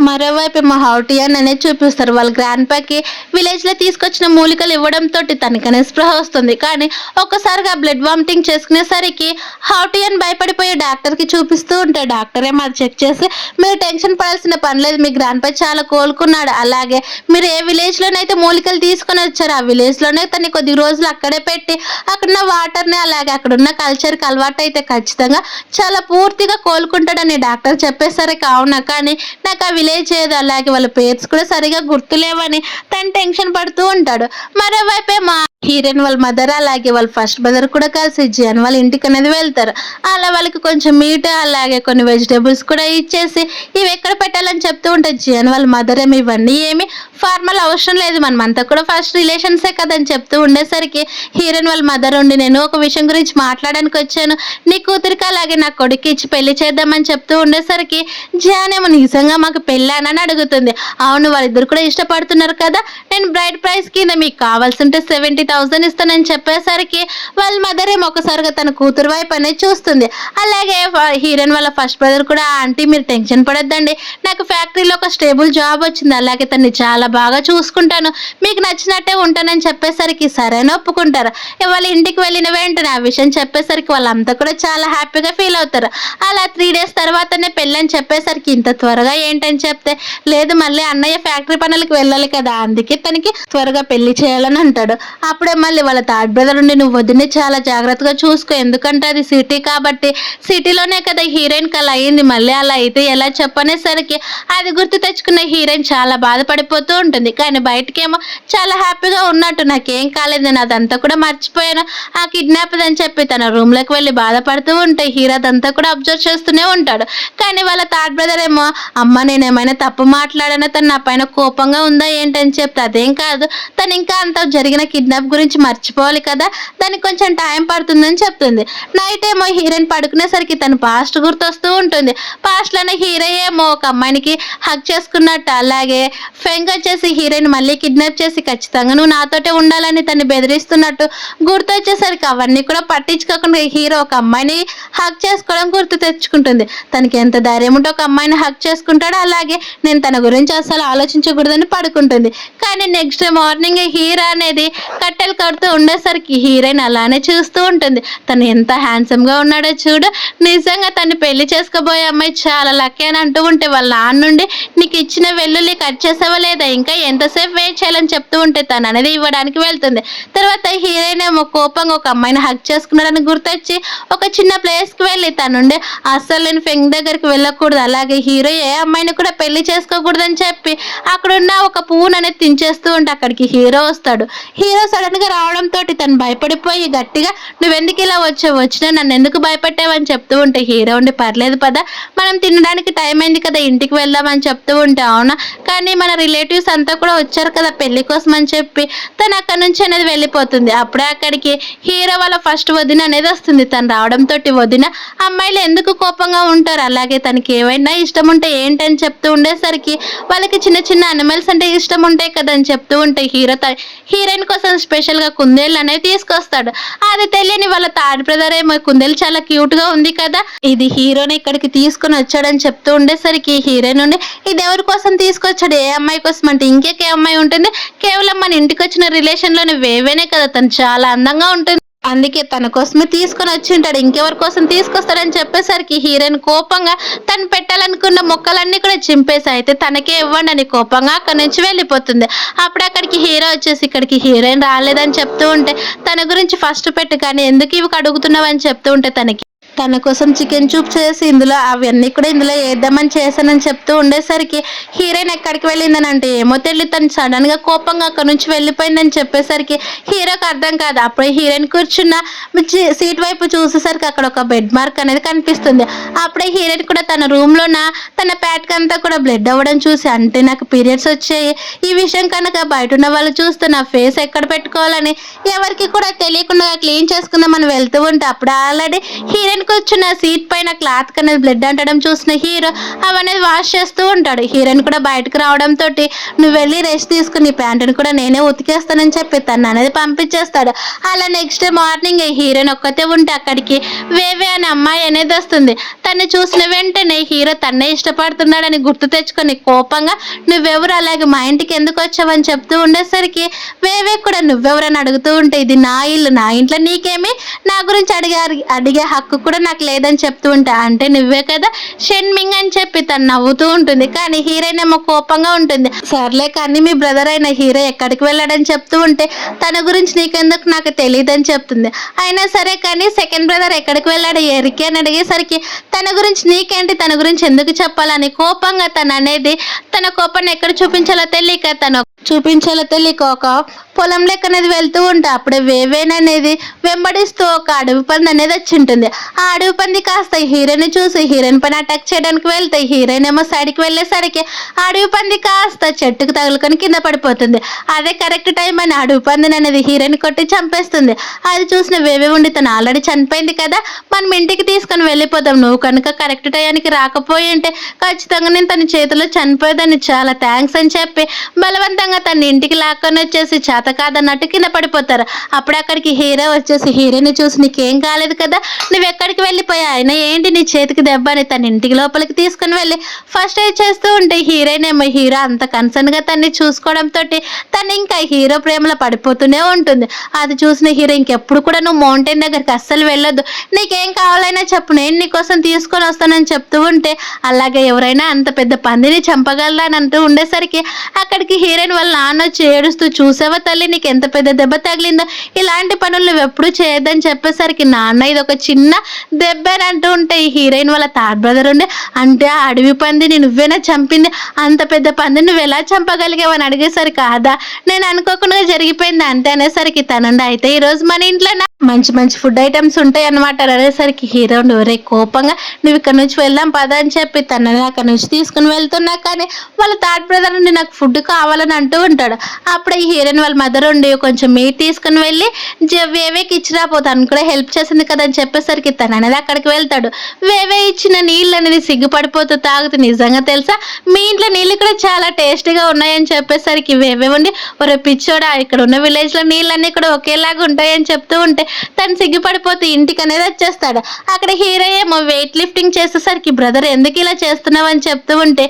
మరోవైపు మా హౌటియన్ అనేది చూపిస్తారు. వాళ్ళ గ్రాండ్ పాకి విలేజ్లో తీసుకొచ్చిన మూలికలు ఇవ్వడంతో తనకనే స్పృహ వస్తుంది, కానీ ఒక్కసారిగా బ్లడ్ వామిటింగ్ చేసుకునేసరికి హౌటియన్ భయపడిపోయి డాక్టర్కి చూపిస్తూ ఉంటే డాక్టర్ ఏమో అది చెక్ చేసి మీరు టెన్షన్ పడాల్సిన పని లేదు, మీ గ్రాండ్ పై చాలా కోలుకున్నాడు, అలాగే మీరు ఏ విలేజ్లోనైతే మూలికలు తీసుకొని వచ్చారో ఆ విలేజ్లోనే తను కొద్ది రోజులు అక్కడే పెట్టి అక్కడున్న వాటర్ని అలాగే అక్కడున్న కల్చర్కి అలవాటు అయితే ఖచ్చితంగా చాలా పూర్తిగా కోలుకుంటాడని డాక్టర్ చెప్పేసరికి అవునా, కానీ నాకు ఆ విలేజ్ ఏదో అలాగే వాళ్ళ పేర్స్ కూడా సరిగా గుర్తులేవని తను టెన్షన్ పడుతూ ఉంటాడు. మరోవైపే మా హీరోయిన్ వాళ్ళ మదర్ అలాగే వాళ్ళ ఫస్ట్ మదర్ కూడా కలిసి జియాన్ వాళ్ళ ఇంటికి అనేది వెళ్తారు. అలా వాళ్ళకి కొంచెం మీట్ అలాగే కొన్ని వెజిటేబుల్స్ కూడా ఇచ్చేసి ఇవి ఎక్కడ పెట్టాలని చెప్తూ ఉంటారు. జియాన్ వాళ్ళ మదర్ ఏమి ఇవన్నీ ఏమి ఫార్మల్ అవసరం లేదు మనమంతా కూడా ఫస్ట్ రిలేషన్సే కదని చెప్తూ ఉండేసరికి హీరోయిన్ వాళ్ళ మదర్ ఉండి నేను ఒక విషయం గురించి మాట్లాడడానికి వచ్చాను, నీ కూతురికి అలాగే నా కొడుకు ఇచ్చి పెళ్లి చేద్దామని చెప్తూ ఉండేసరికి జియాన్ ఏమో నిజంగా మాకు పెళ్ళానని అడుగుతుంది. అవును వాళ్ళిద్దరు కూడా ఇష్టపడుతున్నారు కదా, నేను బ్రైడ్ ప్రైస్ కింద మీకు కావాల్సి ఉంటే 70,000 ఇస్తానని చెప్పేసరికి వాళ్ళ మదర్ ఏమో ఒకసారిగా తన కూతురు వైపు అనేది చూస్తుంది. అలాగే హీరోయిన్ వాళ్ళ ఫస్ట్ బ్రదర్ కూడా ఆంటీ మీరు టెన్షన్ పడొద్దండి, నాకు ఫ్యాక్టరీలో ఒక స్టేబుల్ జాబ్ వచ్చింది, అలాగే తన్ని చాలా బాగా చూసుకుంటాను, మీకు నచ్చినట్టే ఉంటానని చెప్పేసరికి సరైన ఒప్పుకుంటారు. వాళ్ళ ఇంటికి వెళ్ళిన వెంటనే ఆ విషయం చెప్పేసరికి వాళ్ళంతా కూడా చాలా హ్యాపీగా ఫీల్ అవుతారు. అలా 3 days తర్వాతనే పెళ్ళని చెప్పేసరికి ఇంత త్వరగా ఏంటని చెప్తే లేదు మళ్ళీ అన్నయ్య ఫ్యాక్టరీ పనులకు వెళ్ళాలి కదా అందుకే తనకి త్వరగా పెళ్లి చేయాలని అంటాడు. అప్పుడే మళ్ళీ వాళ్ళ థర్డ్ బ్రదర్ ఉండి నువ్వు వదిని చాలా జాగ్రత్తగా చూసుకో, ఎందుకంటే అది సిటీ కాబట్టి సిటీలోనే కదా హీరోయిన్ అలా అయ్యింది, మళ్ళీ అలా అయితే ఎలా చెప్పనేసరికి అది గుర్తు తెచ్చుకున్న హీరోయిన్ చాలా బాధపడిపోతూ ఉంటుంది. కానీ బయటకేమో చాలా హ్యాపీగా ఉన్నట్టు నాకేం కాలేదు నేను అదంతా కూడా మర్చిపోయాను ఆ కిడ్నాప్ అని చెప్పి తన రూమ్లోకి వెళ్ళి బాధపడుతూ ఉంటే హీరో అదంతా కూడా అబ్జర్వ్ చేస్తూనే ఉంటాడు. కానీ వాళ్ళ థర్డ్ బ్రదర్ ఏమో అమ్మ నేనేమో ఏమైనా తప్పు మాట్లాడానో తను నా పైన కోపంగా ఉందా ఏంటని చెప్తే అదేం కాదు, తను ఇంకా అంత జరిగిన కిడ్నాప్ గురించి మర్చిపోవాలి కదా, దానికి కొంచెం టైం పడుతుందని చెప్తుంది. నైట్ ఏమో హీరోయిన్ పడుకునేసరికి తను పాస్ట్ గుర్తొస్తూ ఉంటుంది. పాస్ట్లోనే హీరో ఏమో ఒక అమ్మాయినికి హక్ చేసుకున్నట్టు, అలాగే ఫెంగ్ వచ్చేసి హీరోయిన్ మళ్ళీ కిడ్నాప్ చేసి ఖచ్చితంగా నువ్వు నాతోటే ఉండాలని తను బెదిరిస్తున్నట్టు గుర్తొచ్చేసరికి అవన్నీ కూడా పట్టించుకోకుండా హీరో ఒక అమ్మాయిని హక్ చేసుకోవడం గుర్తు తెచ్చుకుంటుంది. తనకి ఎంత ధైర్యం ఉంటే ఒక అమ్మాయిని హక్ చేసుకుంటాడో, అలాగే నేను తన గురించి అసలు ఆలోచించకూడదని పడుకుంటుంది. కానీ నెక్స్ట్ మార్నింగ్ హీరో అనేది కట్టెలు కడుతూ ఉండేసరికి హీరోయిన్ అలానే చూస్తూ ఉంటుంది. తను ఎంత హ్యాండ్సమ్గా ఉన్నాడో చూడు, నిజంగా తను పెళ్లి చేసుకోబోయే అమ్మాయి చాలా లక్కీ అని అంటూ ఉంటే వాళ్ళ నాన్న నుండి నీకు ఇచ్చిన వెల్లుల్లి కట్ చేసావా లేదా, ఇంకా ఎంతసేపు వెయిట్ చేయాలని చెప్తూ ఉంటే తను అనేది ఇవ్వడానికి వెళ్తుంది. తర్వాత హీరోయిన్ ఏమో కోపంగా ఒక అమ్మాయిని హక్ చేసుకున్నాడని గుర్తొచ్చి ఒక చిన్న ప్లేస్కి వెళ్ళి తనుండే అస్సలు నేను ఫెంగ్ దగ్గరికి వెళ్ళకూడదు, అలాగే హీరో ఏ అమ్మాయిని కూడా పెళ్లి చేసుకోకూడదని చెప్పి అక్కడున్న ఒక పువ్వును అనేది తించేస్తూ ఉంటే అక్కడికి హీరో వస్తాడు. హీరో సడన్ గా రావడంతో తను భయపడిపోయి గట్టిగా నువ్వెందుకు ఇలా వచ్చావు, వచ్చినా నన్ను ఎందుకు భయపెట్టావని చెప్తూ ఉంటే హీరో ఉండి పర్లేదు పద మనం తినడానికి టైం అయింది కదా ఇంటికి వెళ్దామని చెప్తూ ఉంటే అవునా కానీ మన రిలేటివ్స్ అంతా కూడా వచ్చారు కదా పెళ్లి కోసం అని చెప్పి తను అక్కడ నుంచి అనేది వెళ్ళిపోతుంది. అప్పుడే అక్కడికి హీరో వాళ్ళ ఫస్ట్ వదిన అనేది వస్తుంది. తను రావడంతో వదిన అమ్మాయిలు ఎందుకు కోపంగా ఉంటారు, అలాగే తనకి ఏమైనా ఇష్టం ఉంటే ఏంటని చెప్తూ ఉండేసరికి వాళ్ళకి చిన్న చిన్న అనిమల్స్ అంటే ఇష్టం ఉంటాయి కదా అని చెప్తూ ఉంటే హీరోయిన్ కోసం స్పెషల్ గా కుందేళ్ళు అనేది తీసుకొస్తాడు. అది తెలియని వాళ్ళ థర్డ్ బ్రదర్ ఏమో కుందేలు చాలా క్యూట్ గా ఉంది కదా, ఇది హీరోని ఇక్కడికి తీసుకుని వచ్చాడని చెప్తూ ఉండేసరికి హీరోయిన్ నుండి ఇది ఎవరి కోసం తీసుకొచ్చాడు, ఏ అమ్మాయి కోసం అంటే ఇంకే అమ్మాయి ఉంటుంది, కేవలం మన ఇంటికి వచ్చిన రిలేషన్ లోని వేవేనే కదా, తను చాలా అందంగా ఉంటుంది, అందుకే తన కోసమే తీసుకొని వచ్చి ఉంటాడు, ఇంకెవరి కోసం తీసుకొస్తాడని చెప్పేసరికి హీరోయిన్ కోపంగా తను పెట్టాలనుకున్న మొక్కలన్నీ కూడా చింపేసి అయితే తనకే ఇవ్వండి అని కోపంగా అక్కడి నుంచి వెళ్ళిపోతుంది. అప్పుడు అక్కడికి హీరో వచ్చేసి ఇక్కడికి హీరోయిన్ రాలేదని చెప్తూ ఉంటే తన గురించి ఫస్ట్ పెట్టు కానీ ఎందుకు ఇవి అడుగుతున్నావు అని చెప్తూ ఉంటే తన కోసం చికెన్ చూప్ చేసి ఇందులో అవన్నీ కూడా ఇందులో వేద్దామని చేశానని చెప్తూ ఉండేసరికి హీరోయిన్ ఎక్కడికి వెళ్ళిందని అంటే ఏమో తెలియదు, తను సడన్ గా కోపంగా అక్కడ నుంచి వెళ్ళిపోయిందని చెప్పేసరికి హీరోకి అర్థం కాదు. అప్పుడే హీరోయిన్ కూర్చున్న సీట్ వైపు చూసేసరికి అక్కడ ఒక బెడ్ మార్క్ అనేది కనిపిస్తుంది. అప్పుడే హీరోయిన్ కూడా తన రూమ్ లోన తన ప్యాట్ అంతా కూడా బ్లడ్ అవ్వడం చూసి అంటే నాకు పీరియడ్స్ వచ్చాయి, ఈ విషయం కనుక బయట ఉన్న వాళ్ళు చూస్తే నా ఫేస్ ఎక్కడ పెట్టుకోవాలని ఎవరికి కూడా తెలియకుండా క్లీన్ చేసుకుందామని వెళ్తూ ఉంటే అప్పుడు ఆల్రెడీ హీరోయిన్ కూర్చున్న సీట్ పైన క్లాత్ అనేది బ్లడ్ అంటడం చూసిన హీరో అవనేది వాష్ చేస్తూ ఉంటాడు. హీరోయిన్ కూడా బయటకు రావడంతో నువ్వు వెళ్ళి రెస్ట్ తీసుకుని ప్యాంటుని కూడా నేనే ఉతికేస్తానని చెప్పి తను అనేది పంపించేస్తాడు. అలా నెక్స్ట్ మార్నింగ్ హీరోయిన్ ఒక్కతే ఉంటే అక్కడికి వేవే అనే అమ్మాయి అనేది వస్తుంది. తను చూసిన వెంటనే హీరో తన్నే ఇష్టపడుతున్నాడని గుర్తు తెచ్చుకొని కోపంగా నువ్వెవరు, అలాగే మా ఇంటికి ఎందుకు వచ్చావని చెప్తూ ఉండేసరికి వేవే కూడా నువ్వెవరని అడుగుతూ ఉంటే ఇది నా ఇల్లు, నా ఇంట్లో నీకేమి నా గురించి అడిగే హక్కు కూడా నాకు లేదని చెప్తూ ఉంటా, అంటే నువ్వే కదా షెన్మింగ్ అని చెప్పి తను నవ్వుతూ ఉంటుంది. కానీ హీరోయిన్ ఏమో కోపంగా ఉంటుంది. సర్లే కానీ మీ బ్రదర్ అయిన హీరో ఎక్కడికి వెళ్ళాడని చెప్తూ ఉంటే తన గురించి నీకెందుకు నాకు తెలియదని చెప్తుంది. అయినా సరే కానీ సెకండ్ బ్రదర్ ఎక్కడికి వెళ్ళాడు ఎరికి అని అడిగేసరికి తన గురించి నీకేంటి, తన గురించి ఎందుకు చెప్పాలని కోపంగా తను అనేది తన కోపాన్ని ఎక్కడ చూపించాలో తెలియక ఒక పొలం లెక్క అనేది వెళ్తూ ఉంటే అప్పుడే వేవేన్ అనేది వెంబడిస్తూ ఒక అడవి పంది అనేది వచ్చి ఉంటుంది. ఆ అడవి పంది కాస్త హీరోయిన్ చూసి హీరోయిన్ పైన అటాక్ చేయడానికి వెళ్తే హీరోయిన్ ఏమో సైడ్కి వెళ్ళేసరికి అడవి పంది కాస్త చెట్టుకు తగులుకొని కింద పడిపోతుంది. అదే కరెక్ట్ టైం అని అడవి పందిని అనేది హీరోయిన్ కొట్టి చంపేస్తుంది. అది చూసిన వేవే ఉండి తను ఆల్రెడీ చనిపోయింది కదా, మనం ఇంటికి తీసుకొని వెళ్ళిపోదాం, నువ్వు కనుక కరెక్ట్ టైంకి రాకపోయి ఉంటే ఖచ్చితంగా నేను తన చేతిలో చనిపోయేదాన్ని, చాలా థ్యాంక్స్ అని చెప్పి బలవంతంగా తన ఇంటికి లాక్కొని వచ్చేసి చేత కాదన్నట్టు కింద పడిపోతారు. అప్పుడు అక్కడికి హీరో వచ్చేసి హీరోని చూసి నీకేం కాలేదు కదా, నువ్వు ఎక్కడికి వెళ్ళిపోయా, అయినా ఏంటి నీ చేతికి దెబ్బ అని తన ఇంటికి లోపలికి తీసుకుని వెళ్ళి ఫస్ట్ ఎయిడ్ చేస్తూ ఉంటే హీరోయిన్ ఏమో హీరో అంత కన్సర్న్ గా తన్ని చూసుకోవడంతో తను ఇంకా హీరో ప్రేమలో పడిపోతూనే ఉంటుంది. అది చూసిన హీరో ఇంకెప్పుడు కూడా నువ్వు మౌంటైన్ దగ్గరికి అస్సలు వెళ్ళొద్దు, నీకేం కావాలైనా చెప్పు నేను నీకోసం తీసుకొని వస్తానని చెప్తూ ఉంటే అలాగే ఎవరైనా అంత పెద్ద పందిని చంపగలరా అని అంటూ ఉండేసరికి అక్కడికి హీరోయిన్ వాళ్ళ వాళ్ళ నాన్న వచ్చి ఏడుస్తూ, చూసావా తల్లి నీకు ఎంత పెద్ద దెబ్బ తగిలిందో, ఇలాంటి పనులు నువ్వెప్పుడు చేయొద్దని చెప్పేసరికి నాన్న ఇది ఒక చిన్న దెబ్బ అని అంటూ ఉంటే, ఈ హీరోయిన్ వాళ్ళ థర్డ్ బ్రదర్ ఉండి, అంటే ఆ అడవి పందిని నువ్వేనా చంపింది, అంత పెద్ద పందిని నువ్వు ఎలా చంపగలిగావు అని అడిగేసరికి కాదా నేను అనుకోకుండా జరిగిపోయింది అంతే అనేసరికి తనండి, అయితే ఈరోజు మన ఇంట్లో మంచి మంచి ఫుడ్ ఐటమ్స్ ఉంటాయి అనమాట అనేసరికి హీరో ఒరే కోపంగా, నువ్వు ఇక్కడ నుంచి వెళ్దాం పదా అని చెప్పి తనని అక్కడ నుంచి తీసుకుని వెళ్తున్నా కానీ వాళ్ళ థర్డ్ బ్రదర్ నుండి నాకు ఫుడ్ కావాలని అంటూ ఉంటాడు. అప్పుడు ఈ హీరోయిన్ వాళ్ళ మదర్ ఉండి కొంచెం మీట్ తీసుకుని వెళ్ళి వేవేకి ఇచ్చిరాపో, తను కూడా హెల్ప్ చేసింది కదా అని చెప్పేసరికి తను అనేది అక్కడికి వెళ్తాడు. వేవే ఇచ్చిన నీళ్ళు అనేది సిగ్గుపడిపోతూ తాగుతూ, నిజంగా తెలుసా మీ ఇంట్లో నీళ్ళు కూడా చాలా టేస్టీగా ఉన్నాయని చెప్పేసరికి వేవే ఉండి, ఒరే పిచ్చోడా ఇక్కడ ఉన్న విలేజ్ లో నీళ్ళన్నీ కూడా ఒకేలాగా ఉంటాయని చెప్తూ ఉంటే తను సిగ్గుపడిపోతూ ఇంటికి అనేది వచ్చేస్తాడు. అక్కడ హీరో ఏమో వెయిట్ లిఫ్టింగ్ చేసేసరికి బ్రదర్ ఎందుకు ఇలా చేస్తున్నావు అని చెప్తూ ఉంటే,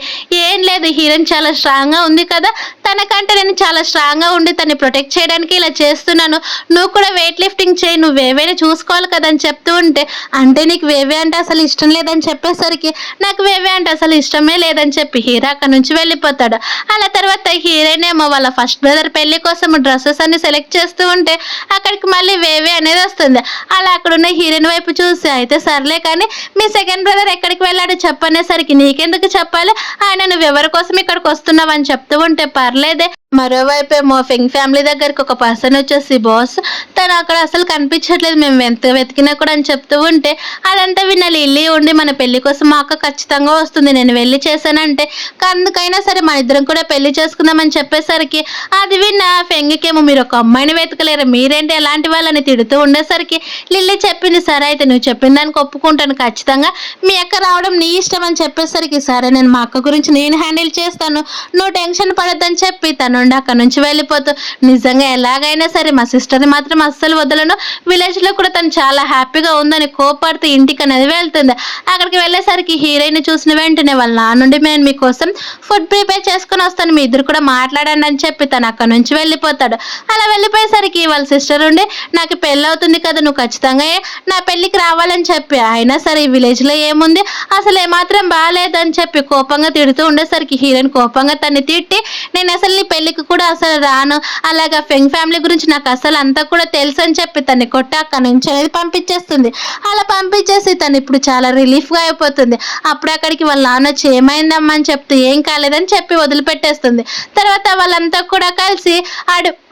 ఏం లేదు హీరోయిన్ చాలా స్ట్రాంగ్ గా ఉంది కదా, తనకంటే నేను చాలా స్ట్రాంగ్ గా ఉండి తన్ని ప్రొటెక్ట్ చేయడానికి ఇలా చేస్తున్నాను, నువ్వు కూడా వెయిట్ లిఫ్టింగ్ చేయి, నువ్వు వేవేని చూసుకోవాలి కదా అని చెప్తూ ఉంటే, అంటే నీకు వేవే అంటే అసలు ఇష్టం లేదని చెప్పేసరికి నాకు వేవే అంటే అసలు ఇష్టమే లేదని చెప్పి హీరో అక్కడ నుంచి వెళ్ళిపోతాడు. అలా తర్వాత హీరోయిన్ ఏమో వాళ్ళ ఫస్ట్ బ్రదర్ పెళ్లి కోసం డ్రెస్సెస్ అన్ని సెలెక్ట్ చేస్తూ ఉంటే అక్కడికి మళ్ళీ వేవే అనేది వస్తుంది. అలా అక్కడ ఉన్న హీరోయిన్ వైపు చూసి, అయితే సర్లే కానీ మీ సెకండ్ బ్రదర్ ఎక్కడికి వెళ్ళాడు చెప్పనేసరికి, నీకెందుకు చెప్పాలి, ఆయన నువ్వు ఎవరి కోసం ఇక్కడికి వస్తున్నావు అని చెప్తూ ఉంటే, పర్లేదే. మరోవైపు ఏమో ఫెంగ్ ఫ్యామిలీ దగ్గరికి ఒక పర్సన్ వచ్చేసి, బాస్ తను అక్కడ అసలు కనిపించట్లేదు, మేము ఎంత వెతికినా కూడా అని చెప్తూ ఉంటే, అదంతా విన్న లిల్లీ ఉండి, మన పెళ్లి కోసం మా అక్క ఖచ్చితంగా వస్తుంది, నేను వెళ్ళి చేశానంటే అందుకైనా సరే మన ఇద్దరం కూడా పెళ్లి చేసుకుందామని చెప్పేసరికి, అది విన్న ఫెంగికేమో మీరు ఒక అమ్మాయిని వెతకలేరు, మీరేంటి ఎలాంటి వాళ్ళని తిడుతూ ఉండేసరికి లిల్లీ చెప్పింది, సరే అయితే నువ్వు చెప్పిన దానికి ఒప్పుకుంటాను, ఖచ్చితంగా మీ అక్క రావడం నీ ఇష్టం అని చెప్పేసరికి, సరే నేను మా అక్క గురించి నేను హ్యాండిల్ చేస్తాను, నువ్వు టెన్షన్ పడొద్దని చెప్పి తను అక్కడ నుంచి వెళ్ళిపోతూ, నిజంగా ఎలాగైనా సరే మా సిస్టర్ని మాత్రం అస్సలు వదలను, విలేజ్ లో కూడా తను చాలా హ్యాపీగా ఉందని కోపడుతూ ఇంటికి అనేది వెళ్తుంది. అక్కడికి వెళ్ళేసరికి హీరోయిన్ చూసిన వెంటనే వాళ్ళ నాన్నుండి, నేను మీకోసం ఫుడ్ ప్రిపేర్ చేసుకుని వస్తాను, మీ ఇద్దరు కూడా మాట్లాడండి అని చెప్పి తను అక్కడ నుంచి వెళ్ళిపోతాడు. అలా వెళ్ళిపోయేసరికి వాళ్ళ సిస్టర్ ఉండి, నాకు పెళ్ళి అవుతుంది కదా, నువ్వు ఖచ్చితంగా నా పెళ్ళికి రావాలని చెప్పి, అయినా సరే ఈ విలేజ్ లో ఏముంది అసలు ఏమాత్రం బాగాలేదని చెప్పి కోపంగా తిడుతూ ఉండేసరికి హీరోయిన్ కోపంగా తన్ని తిట్టి, నేను అసలు నీ పెళ్లికి కూడా అసలు రాను, అలాగా ఫెంగ్ ఫ్యామిలీ గురించి నాకు అసలు అంతా కూడా తెలుసు అని చెప్పి తన్ని కొట్టి అక్కడ నుంచి అనేది పంపించేస్తుంది. అలా పంపించేసి తను ఇప్పుడు చాలా రిలీఫ్ గా అయిపోతుంది. అప్పుడు అక్కడికి వాళ్ళ నాన్న వచ్చి, ఏమైందమ్మా అని చెప్తే, ఏం కాలేదని చెప్పి వదిలిపెట్టేస్తుంది. తర్వాత వాళ్ళంతా కూడా కలిసి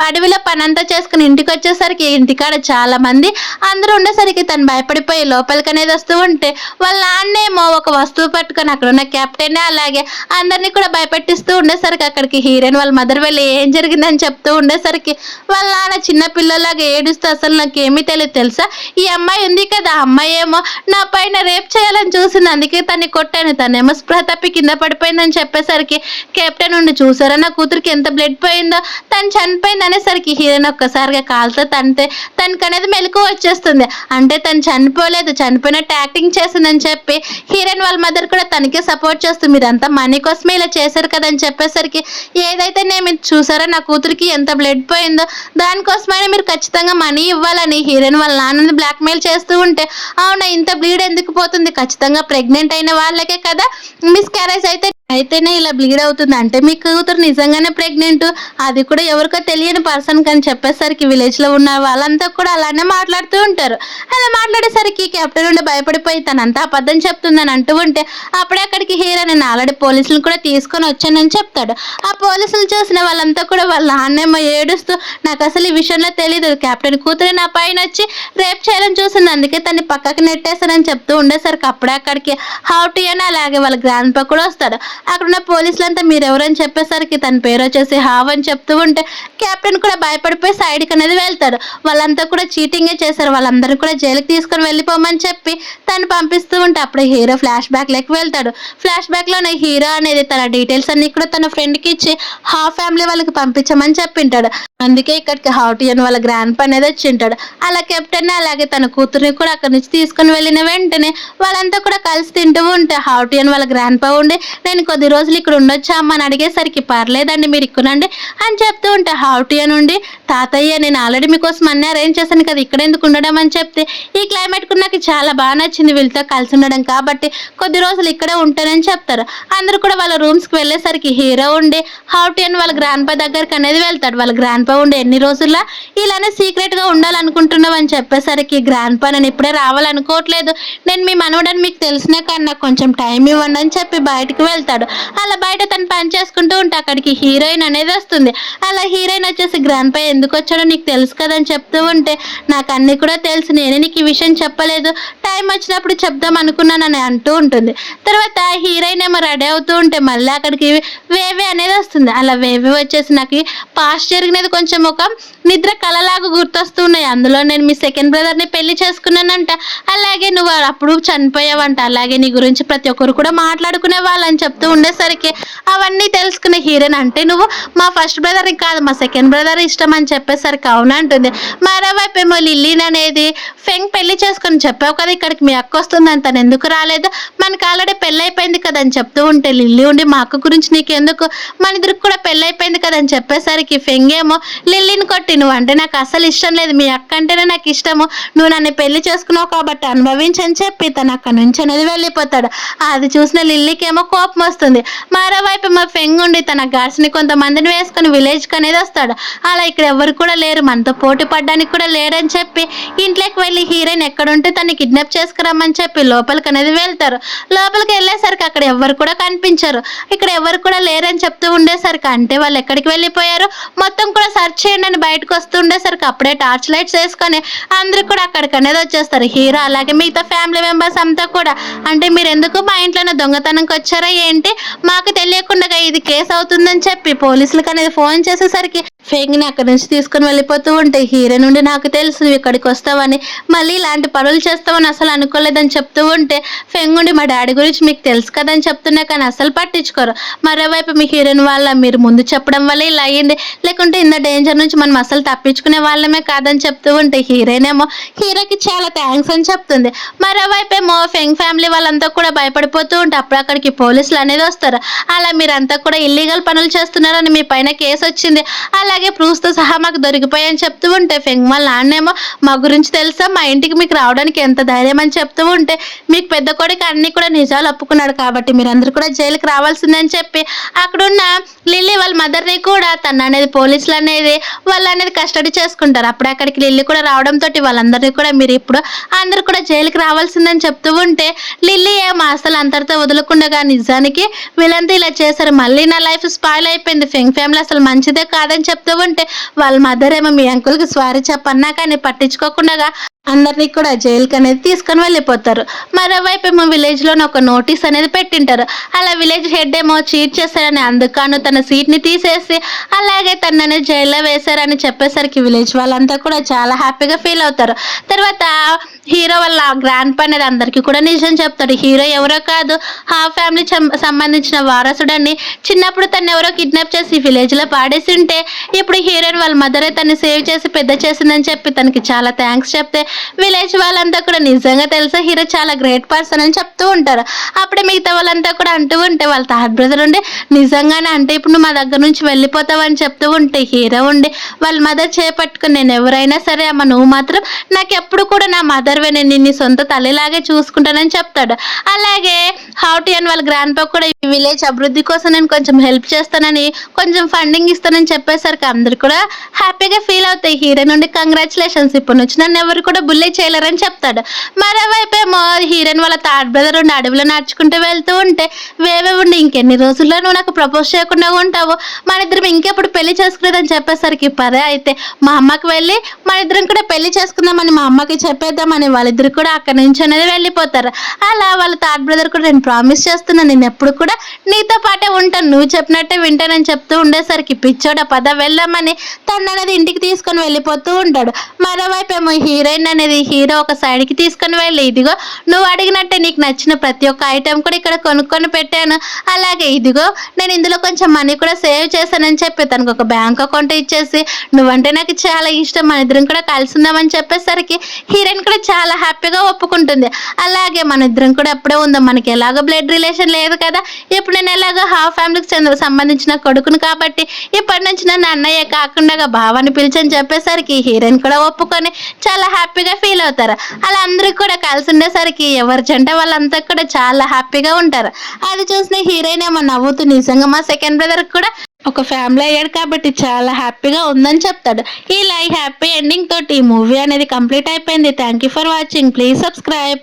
అడవిలో పనంతా చేసుకుని ఇంటికి వచ్చేసరికి ఇంటికాడ చాలా మంది అందరూ ఉండేసరికి తను భయపడిపోయి లోపలికి అనేది వస్తూ ఉంటే, వాళ్ళ నాన్నేమో ఒక వస్తువు పట్టుకొని అక్కడ ఉన్న కెప్టెన్ అలాగే అందరినీ కూడా భయపెట్టిస్తూ ఉండేసరికి అక్కడికి హీరోయిన్ వాళ్ళ మదర్ వెళ్ళి ఏం జరిగిందని చెప్తూ ఉండేసరికి వాళ్ళ నాన్న చిన్న పిల్లలాగా ఏడుస్తూ, అసలు నాకేమీ తెలియదు తెలుసా, ఈ అమ్మాయి ఉంది కదా, ఆ అమ్మాయి ఏమో నా పైన రేప్ చేయాలని చూసింది, అందుకే తన్ని కొట్టాను, తనేమో స్పృహ తప్పి కింద పడిపోయిందని చెప్పేసరికి కెప్టెన్ ఉండి, చూసారా నా కూతురికి ఎంత బ్లడ్ పోయిందో, తను చనిపోయింది అనేసరికి హీరోయిన్ ఒక్కసారిగా కాలుతో తంతే తనకి అనేది మెలకు వచ్చేస్తుంది. అంటే తను చనిపోలేదు, చనిపోయినట్టు యాక్టింగ్ చేసిందని చెప్పి హీరోయిన్ వాళ్ళ మదర్ కూడా తనకే సపోర్ట్ చేస్తూ, మీరంతా మనీ కోసమే ఇలా చేశారు కదా అని చెప్పేసరికి, ఏదైతే నేను చూసారా నా కూతురికి ఎంత బ్లడ్ పోయిందో, దానికోసమైనా మీరు ఖచ్చితంగా మనీ ఇవ్వాలని హీరోయిన్ వాళ్ళ నాన్నని బ్లాక్మెయిల్ చేస్తూ ఉంటే, అవునా ఇంత బ్లీడ్ ఎందుకు పోతుంది, ఖచ్చితంగా ప్రెగ్నెంట్ అయిన వాళ్ళకే కదా మిస్ క్యారేజ్ అయితేనే ఇలా బ్లీడ్ అవుతుంది, అంటే మీ కూతురు నిజంగానే ప్రెగ్నెంట్, అది కూడా ఎవరికో తెలియని పర్సన్ అని చెప్పేసరికి విలేజ్ లో ఉన్న వాళ్ళంతా కూడా అలానే మాట్లాడుతూ ఉంటారు. అలా మాట్లాడేసరికి కెప్టెన్ నుండి భయపడిపోయి తనంతా అబద్ధం చెప్తుందని అంటూ ఉంటే, అప్పుడే అక్కడికి హీరో నేను ఆల్రెడీ పోలీసులు కూడా తీసుకొని వచ్చానని చెప్తాడు. ఆ పోలీసులు చూసిన వాళ్ళంతా కూడా వాళ్ళ నాన్నేమో ఏడుస్తూ, నాకు అసలు ఈ విషయంలో తెలియదు, కెప్టెన్ కూతురు నా పైన వచ్చి రేప్ చేయాలని చూసింది, అందుకే తన్ని పక్కకి నెట్టేస్తానని చెప్తూ ఉండేసరికి అప్పుడే అక్కడికి హౌటీ అని అలాగే వాళ్ళ గ్రాండ్ పా కూడా వస్తాడు. అక్కడున్న పోలీసులంతా మీరు ఎవరని చెప్పేసరికి తన పేరు వచ్చేసి హావ్ అని చెప్తూ ఉంటే కెప్టెన్ కూడా భయపడిపోయి సైడ్కి అనేది వెళ్తాడు. వాళ్ళంతా కూడా చీటింగే చేశారు, వాళ్ళందరూ కూడా జైలుకి తీసుకొని వెళ్ళిపోమని చెప్పి తను పంపిస్తూ ఉంటే అప్పుడు హీరో ఫ్లాష్ బ్యాక్ లెక్క వెళ్తాడు. ఫ్లాష్ బ్యాక్ లోనే హీరో అనేది తన డీటెయిల్స్ అన్ని కూడా తన ఫ్రెండ్ కి ఇచ్చి హాఫ్ ఫ్యామిలీ వాళ్ళకి పంపించమని చెప్పింటాడు. అందుకే ఇక్కడికి హౌటీ అని వాళ్ళ గ్రాండ్ పా అనేది వచ్చింటాడు. అలా కెప్టెన్ అలాగే తన కూతురిని కూడా అక్కడి నుంచి తీసుకుని వెళ్ళిన వెంటనే వాళ్ళంతా కూడా కలిసి తింటూ ఉంటే హౌటీ అని వాళ్ళ గ్రాండ్ పా ఉండి, నేను కొద్ది రోజులు ఇక్కడ ఉండొచ్చా అమ్మ అని అడిగేసరికి పర్లేదండి మీరు ఇక్కడండి అని చెప్తూ ఉంటే హౌటీ అని ఉండి తాతయ్య నేను ఆల్రెడీ మీకోసం అన్నీ అరేంజ్ చేశాను కదా ఇక్కడ ఎందుకు ఉండడం అని చెప్తే ఈ క్లైమేట్కు నాకు చాలా బాగా నచ్చింది వీళ్ళతో కలిసి ఉండడం కాబట్టి కొద్ది రోజులు ఇక్కడే ఉంటానని చెప్తారు. అందరూ కూడా వాళ్ళ రూమ్స్కి వెళ్ళేసరికి హీరో ఉండి హౌటీ అని వాళ్ళ గ్రాండ్ పా దగ్గరికి అనేది వెళ్తాడు. వాళ్ళ గ్రాండ్ పా ఉండి ఎన్ని రోజుల్లో ఇలానే సీక్రెట్గా ఉండాలనుకుంటున్నావు అని చెప్పేసరికి గ్రాండ్ పా నేను ఇప్పుడే రావాలనుకోవట్లేదు నేను మీ మనవడని మీకు తెలిసినా కానీ నాకు కొంచెం టైం ఇవ్వండి అని చెప్పి బయటకు వెళ్తాడు. అలా బయట తను పని చేసుకుంటూ ఉంటే అక్కడికి హీరోయిన్ అనేది వస్తుంది. అలా హీరోయిన్ వచ్చేసి గ్రాండ్ పా ఎందుకు వచ్చాడో నీకు తెలుసు కదా అని చెప్తూ ఉంటే నాకు అన్నీ కూడా తెలుసు నేనే నీకు ఈ విషయం చెప్పలేదు టైం వచ్చినప్పుడు చెప్దాం అనుకున్నానని అంటూ ఉంటుంది. తర్వాత హీరోయిన్ ఏమో రెడీ అవుతూ ఉంటే మళ్ళీ అక్కడికి వేవే అనేది వస్తుంది. అలా వేవే వచ్చేసి నాకు పాస్ట్ జరిగినది కొంచెం ఒక నిద్ర కలలాగా గుర్తొస్తున్నాయి అందులో నేను మీ సెకండ్ బ్రదర్ని పెళ్లి చేసుకున్నానంట అలాగే నువ్వు అప్పుడు చనిపోయావంట అలాగే నీ గురించి ప్రతి ఒక్కరు కూడా మాట్లాడుకునే వాళ్ళని చెప్తూ ఉండేసరికి అవన్నీ తెలుసుకునే హీరోయిన్ అంటే నువ్వు మా ఫస్ట్ బ్రదర్ని కాదు మా సెకండ్ బ్రదర్ ఇష్టం అని చెప్పేసరికి అవునా అంటుంది. మరోవైపు ఏమో లిల్లీని అనేది ఫెంగ్ పెళ్లి చేసుకొని చెప్పావు కదా ఇక్కడికి మీ అక్క వస్తుందని తను ఎందుకు రాలేదు మనకు ఆల్రెడీ పెళ్ళి అయిపోయింది కదా అని చెప్తూ ఉంటే లిల్లీ ఉండి మా అక్క గురించి నీకెందుకు మన ఇద్దరికి కూడా పెళ్ళి అయిపోయింది కదా అని చెప్పేసరికి ఫెంగ్ ఏమో లిల్లీని కొట్టి నువ్వు అంటే నాకు అసలు ఇష్టం లేదు మీ అక్క అంటేనే నాకు ఇష్టము నువ్వు నన్ను పెళ్లి చేసుకున్నావు కాబట్టి అనుభవించని చెప్పి తను అక్కడి నుంచి అనేది వెళ్ళిపోతాడు. అది చూసిన లిల్లీకి ఏమో కోపం వస్తుంది. మరోవైపు మా ఫెంగ్ ఉండి తన గాడ్స్ని కొంతమందిని వేసుకొని విలేజ్కి అనేది వస్తాడు. అలా ఇక్కడ ఎవరు కూడా లేరు మనతో పోటీ పడడానికి కూడా లేరని చెప్పి ఇంట్లోకి వెళ్ళి హీరోయిన్ ఎక్కడుంటే తను కిడ్నాప్ చేసుకురమ్మని చెప్పి లోపలికి అనేది వెళ్తారు. లోపలికి వెళ్ళేసరికి అక్కడ ఎవరు కూడా కనిపించారు. ఇక్కడ ఎవరు కూడా లేరని చెప్తూ ఉండేసరికి అంటే వాళ్ళు ఎక్కడికి వెళ్ళిపోయారు మొత్తం కూడా సెర్చ్ చేయండి అని బయటకు వస్తూ ఉండేసరికి అప్పుడే టార్చ్ లైట్స్ వేసుకొని అందరూ కూడా అక్కడికి అనేది వచ్చేస్తారు. హీరో అలాగే మిగతా ఫ్యామిలీ మెంబర్స్ అంతా కూడా అంటే మీరు ఎందుకు మా ఇంట్లోనే దొంగతనంకి వచ్చారా ఏంటి మాకు తెలియకుండా ఇది కేసు అవుతుందని చెప్పి పోలీసులకు అనేది ఫోన్ చేసేసరికి ఫేంగ్ని అక్కడి నుంచి తీసుకుని వెళ్ళిపోతూ ఉంటే హీరో నుండి నాకు తెలుసు నువ్వు ఇక్కడికి వస్తావని మళ్ళీ ఇలాంటి పనులు చేస్తావని అసలు అనుకోలేదని చెప్తూ ఉంటే ఫెంగ్ ఉండి మా డాడీ గురించి మీకు తెలుసు కదని చెప్తున్నా కానీ అసలు పట్టించుకోరు. మరోవైపు మీ హీరోయిన్ వాళ్ళ మీరు ముందు చెప్పడం వల్ల ఇలా అయ్యింది లేకుంటే ఇంత డేంజర్ నుంచి మనం అసలు తప్పించుకునే వాళ్ళమే కాదని చెప్తూ ఉంటే హీరోయిన్ ఏమో హీరోకి చాలా థ్యాంక్స్ అని చెప్తుంది. మరోవైపు ఏమో ఫెంగ్ ఫ్యామిలీ వాళ్ళంతా కూడా భయపడిపోతూ ఉంటే అప్పుడు అక్కడికి పోలీసులు అనేది వస్తారు. అలా మీరంతా కూడా ఇల్లీగల్ పనులు చేస్తున్నారని మీ పైన కేసు వచ్చింది అలాగే ప్రూఫ్స్తో సహా మాకు దొరికిపోయాయని చెప్తూ ఉంటే ఫెంగ్ వాళ్ళ నాన్నేమో మా గురించి తెలుసా మా ఇంటికి మీకు రావడానికి ఎంత ధైర్యం అని చెప్తూ ఉంటే మీకు పెద్ద కొడుకు అన్ని కూడా నిజాలు ఒప్పుకున్నాడు కాబట్టి మీరందరూ కూడా జైలుకి రావాల్సిందని చెప్పి అక్కడున్న లిల్లీ వాళ్ళ మదర్ని కూడా తన అనేది పోలీసులు అనేది వాళ్ళు అనేది కస్టడీ చేసుకుంటారు. అప్పుడు అక్కడికి లిల్లీ కూడా రావడంతో వాళ్ళందరినీ కూడా మీరు ఇప్పుడు అందరూ కూడా జైలుకి రావాల్సిందని చెప్తూ ఉంటే లిల్లీ ఏమో అసలు అంతటితో వదులుకుండగా నిజానికి వీళ్ళంతా ఇలా చేశారు మళ్ళీ నా లైఫ్ స్పాయిల్ అయిపోయింది ఫెంగ్ ఫ్యామిలీ అసలు మంచిదే కాదని చెప్తూ ఉంటే వాళ్ళ మదర్ ఏమో మీ అంకుల్కి సారీ చెప్పన్నా కానీ పట్టించుకోకుండా అందరినీ కూడా జైలుకి అనేది తీసుకొని వెళ్ళిపోతారు. మరోవైపు ఏమో విలేజ్లోనే ఒక నోటీస్ అనేది పెట్టింటారు. అలా విలేజ్ హెడ్ ఏమో చీట్ చేశారని అందుకను తన సీట్ని తీసేసి అలాగే తనని జైల్లో వేశారని చెప్పేసరికి విలేజ్ వాళ్ళంతా కూడా చాలా హ్యాపీగా ఫీల్ అవుతారు. తర్వాత హీరో వాళ్ళ గ్రాండ్ పా అనేది అందరికీ కూడా నిజం చెప్తాడు. హీరో ఎవరో కాదు ఆ ఫ్యామిలీ సంబంధించిన వారసుడని చిన్నప్పుడు తను ఎవరో కిడ్నాప్ చేసి విలేజ్లో పాడేసి ఉంటే ఇప్పుడు హీరోయిన్ వాళ్ళ మదరే తను సేవ్ చేసి పెద్ద చేసిందని చెప్పి తనకి చాలా థ్యాంక్స్ చెప్తే విలేజ్ వాళ్ళంతా కూడా నిజంగా తెలుసా హీరో చాలా గ్రేట్ పర్సన్ అని చెప్తూ ఉంటారు. అప్పుడే మిగతా వాళ్ళంతా కూడా అంటూ ఉంటే వాళ్ళ థర్డ్ బ్రదర్ ఉండి నిజంగానే అంటే ఇప్పుడు నువ్వు మా దగ్గర నుంచి వెళ్ళిపోతావు అని చెప్తూ ఉంటే హీరో ఉండి వాళ్ళ మదర్ చేపట్టుకుని నేను ఎవరైనా సరే అమ్మ నువ్వు మాత్రం నాకు ఎప్పుడు కూడా నా మదర్వే నేను నిన్ను సొంత తల్లిలాగే చూసుకుంటానని చెప్తాడు. అలాగే హౌటీ అని వాళ్ళ గ్రాండ్ పా కూడా ఈ విలేజ్ అభివృద్ధి కోసం నేను కొంచెం హెల్ప్ చేస్తానని కొంచెం ఫండింగ్ ఇస్తానని చెప్పేసరికి అందరు కూడా హ్యాపీగా ఫీల్ అవుతాయి. హీరో నుండి కంగ్రాచులేషన్స్ ఇప్పుడు నుంచి నన్ను ఎవరు కూడా బుల్లీ చేయలేరని చెప్తాడు. మరోవైపు ఏమో హీరోయిన్ వాళ్ళ థర్డ్ బ్రదర్ ఉండి అడవిలో నడుచుకుంటూ వెళ్తూ ఉంటే వేవే ఉండి ఇంకెన్ని రోజుల్లో నువ్వు నాకు ప్రపోజ్ చేయకుండా ఉంటావు మన ఇద్దరం ఇంకెప్పుడు పెళ్లి చేసుకునేదని చెప్పేసరికి పదే అయితే మా అమ్మకి వెళ్ళి మన ఇద్దరం కూడా పెళ్లి చేసుకుందామని మా అమ్మకి చెప్పేద్దామని వాళ్ళిద్దరు కూడా అక్కడి నుంచి అనేది వెళ్ళిపోతారు. అలా వాళ్ళ థర్డ్ బ్రదర్ కూడా నేను ప్రామిస్ చేస్తున్నాను నేను ఎప్పుడు కూడా నీతో పాటే ఉంటాను నువ్వు చెప్పినట్టే వింటానని చెప్తూ ఉండేసరికి పిచ్చోడ పద వెళ్దామని తను అనేది ఇంటికి తీసుకొని వెళ్ళిపోతూ ఉంటాడు. మరోవైపు ఏమో హీరోయిన్ అనేది హీరో ఒక సైడ్కి తీసుకొని వెళ్ళి, ఇదిగో నువ్వు అడిగినట్టే నీకు నచ్చిన ప్రతి ఒక్క ఐటెం కూడా ఇక్కడ కొనుక్కొని పెట్టాను, అలాగే ఇదిగో నేను ఇందులో కొంచెం మనీ కూడా సేవ్ చేశానని చెప్పి తనకు ఒక బ్యాంక్ అకౌంట్ ఇచ్చేసి, నువ్వంటే నాకు చాలా ఇష్టం, మన ఇద్దరం కూడా కలిసి ఉందామని చెప్పేసరికి హీరోయిన్ కూడా చాలా హ్యాపీగా ఒప్పుకుంటుంది. అలాగే మన ఇద్దరం కూడా ఎప్పుడే ఉందాం, మనకి ఎలాగో బ్లడ్ రిలేషన్ లేదు కదా, ఇప్పుడు నేను ఎలాగో హాఫ్ ఫ్యామిలీకి సంబంధించిన కొడుకును కాబట్టి ఇప్పటి నుంచి నన్ను అన్నయ్య కాకుండా బావని పిలిచని చెప్పేసరికి హీరోయిన్ కూడా ఒప్పుకొని చాలా హ్యాపీగా ఫీల్ అవుతారు. అలా అందరూ కూడా కలిసి ఉండేసరికి ఎవరి జంట వాళ్ళంతా కూడా చాలా హ్యాపీగా ఉంటారు. అది చూసిన హీరోయిన్ ఏమో నవ్వుతూ, నిజంగా మా సెకండ్ బ్రదర్ కూడా ఒక ఫ్యామిలీ అయ్యాడు కాబట్టి చాలా హ్యాపీగా ఉందని చెప్తాడు. ఇలా ఈ హ్యాపీ ఎండింగ్ తోటి ఈ మూవీ అనేది కంప్లీట్ అయిపోయింది. Thank you for watching. Please subscribe.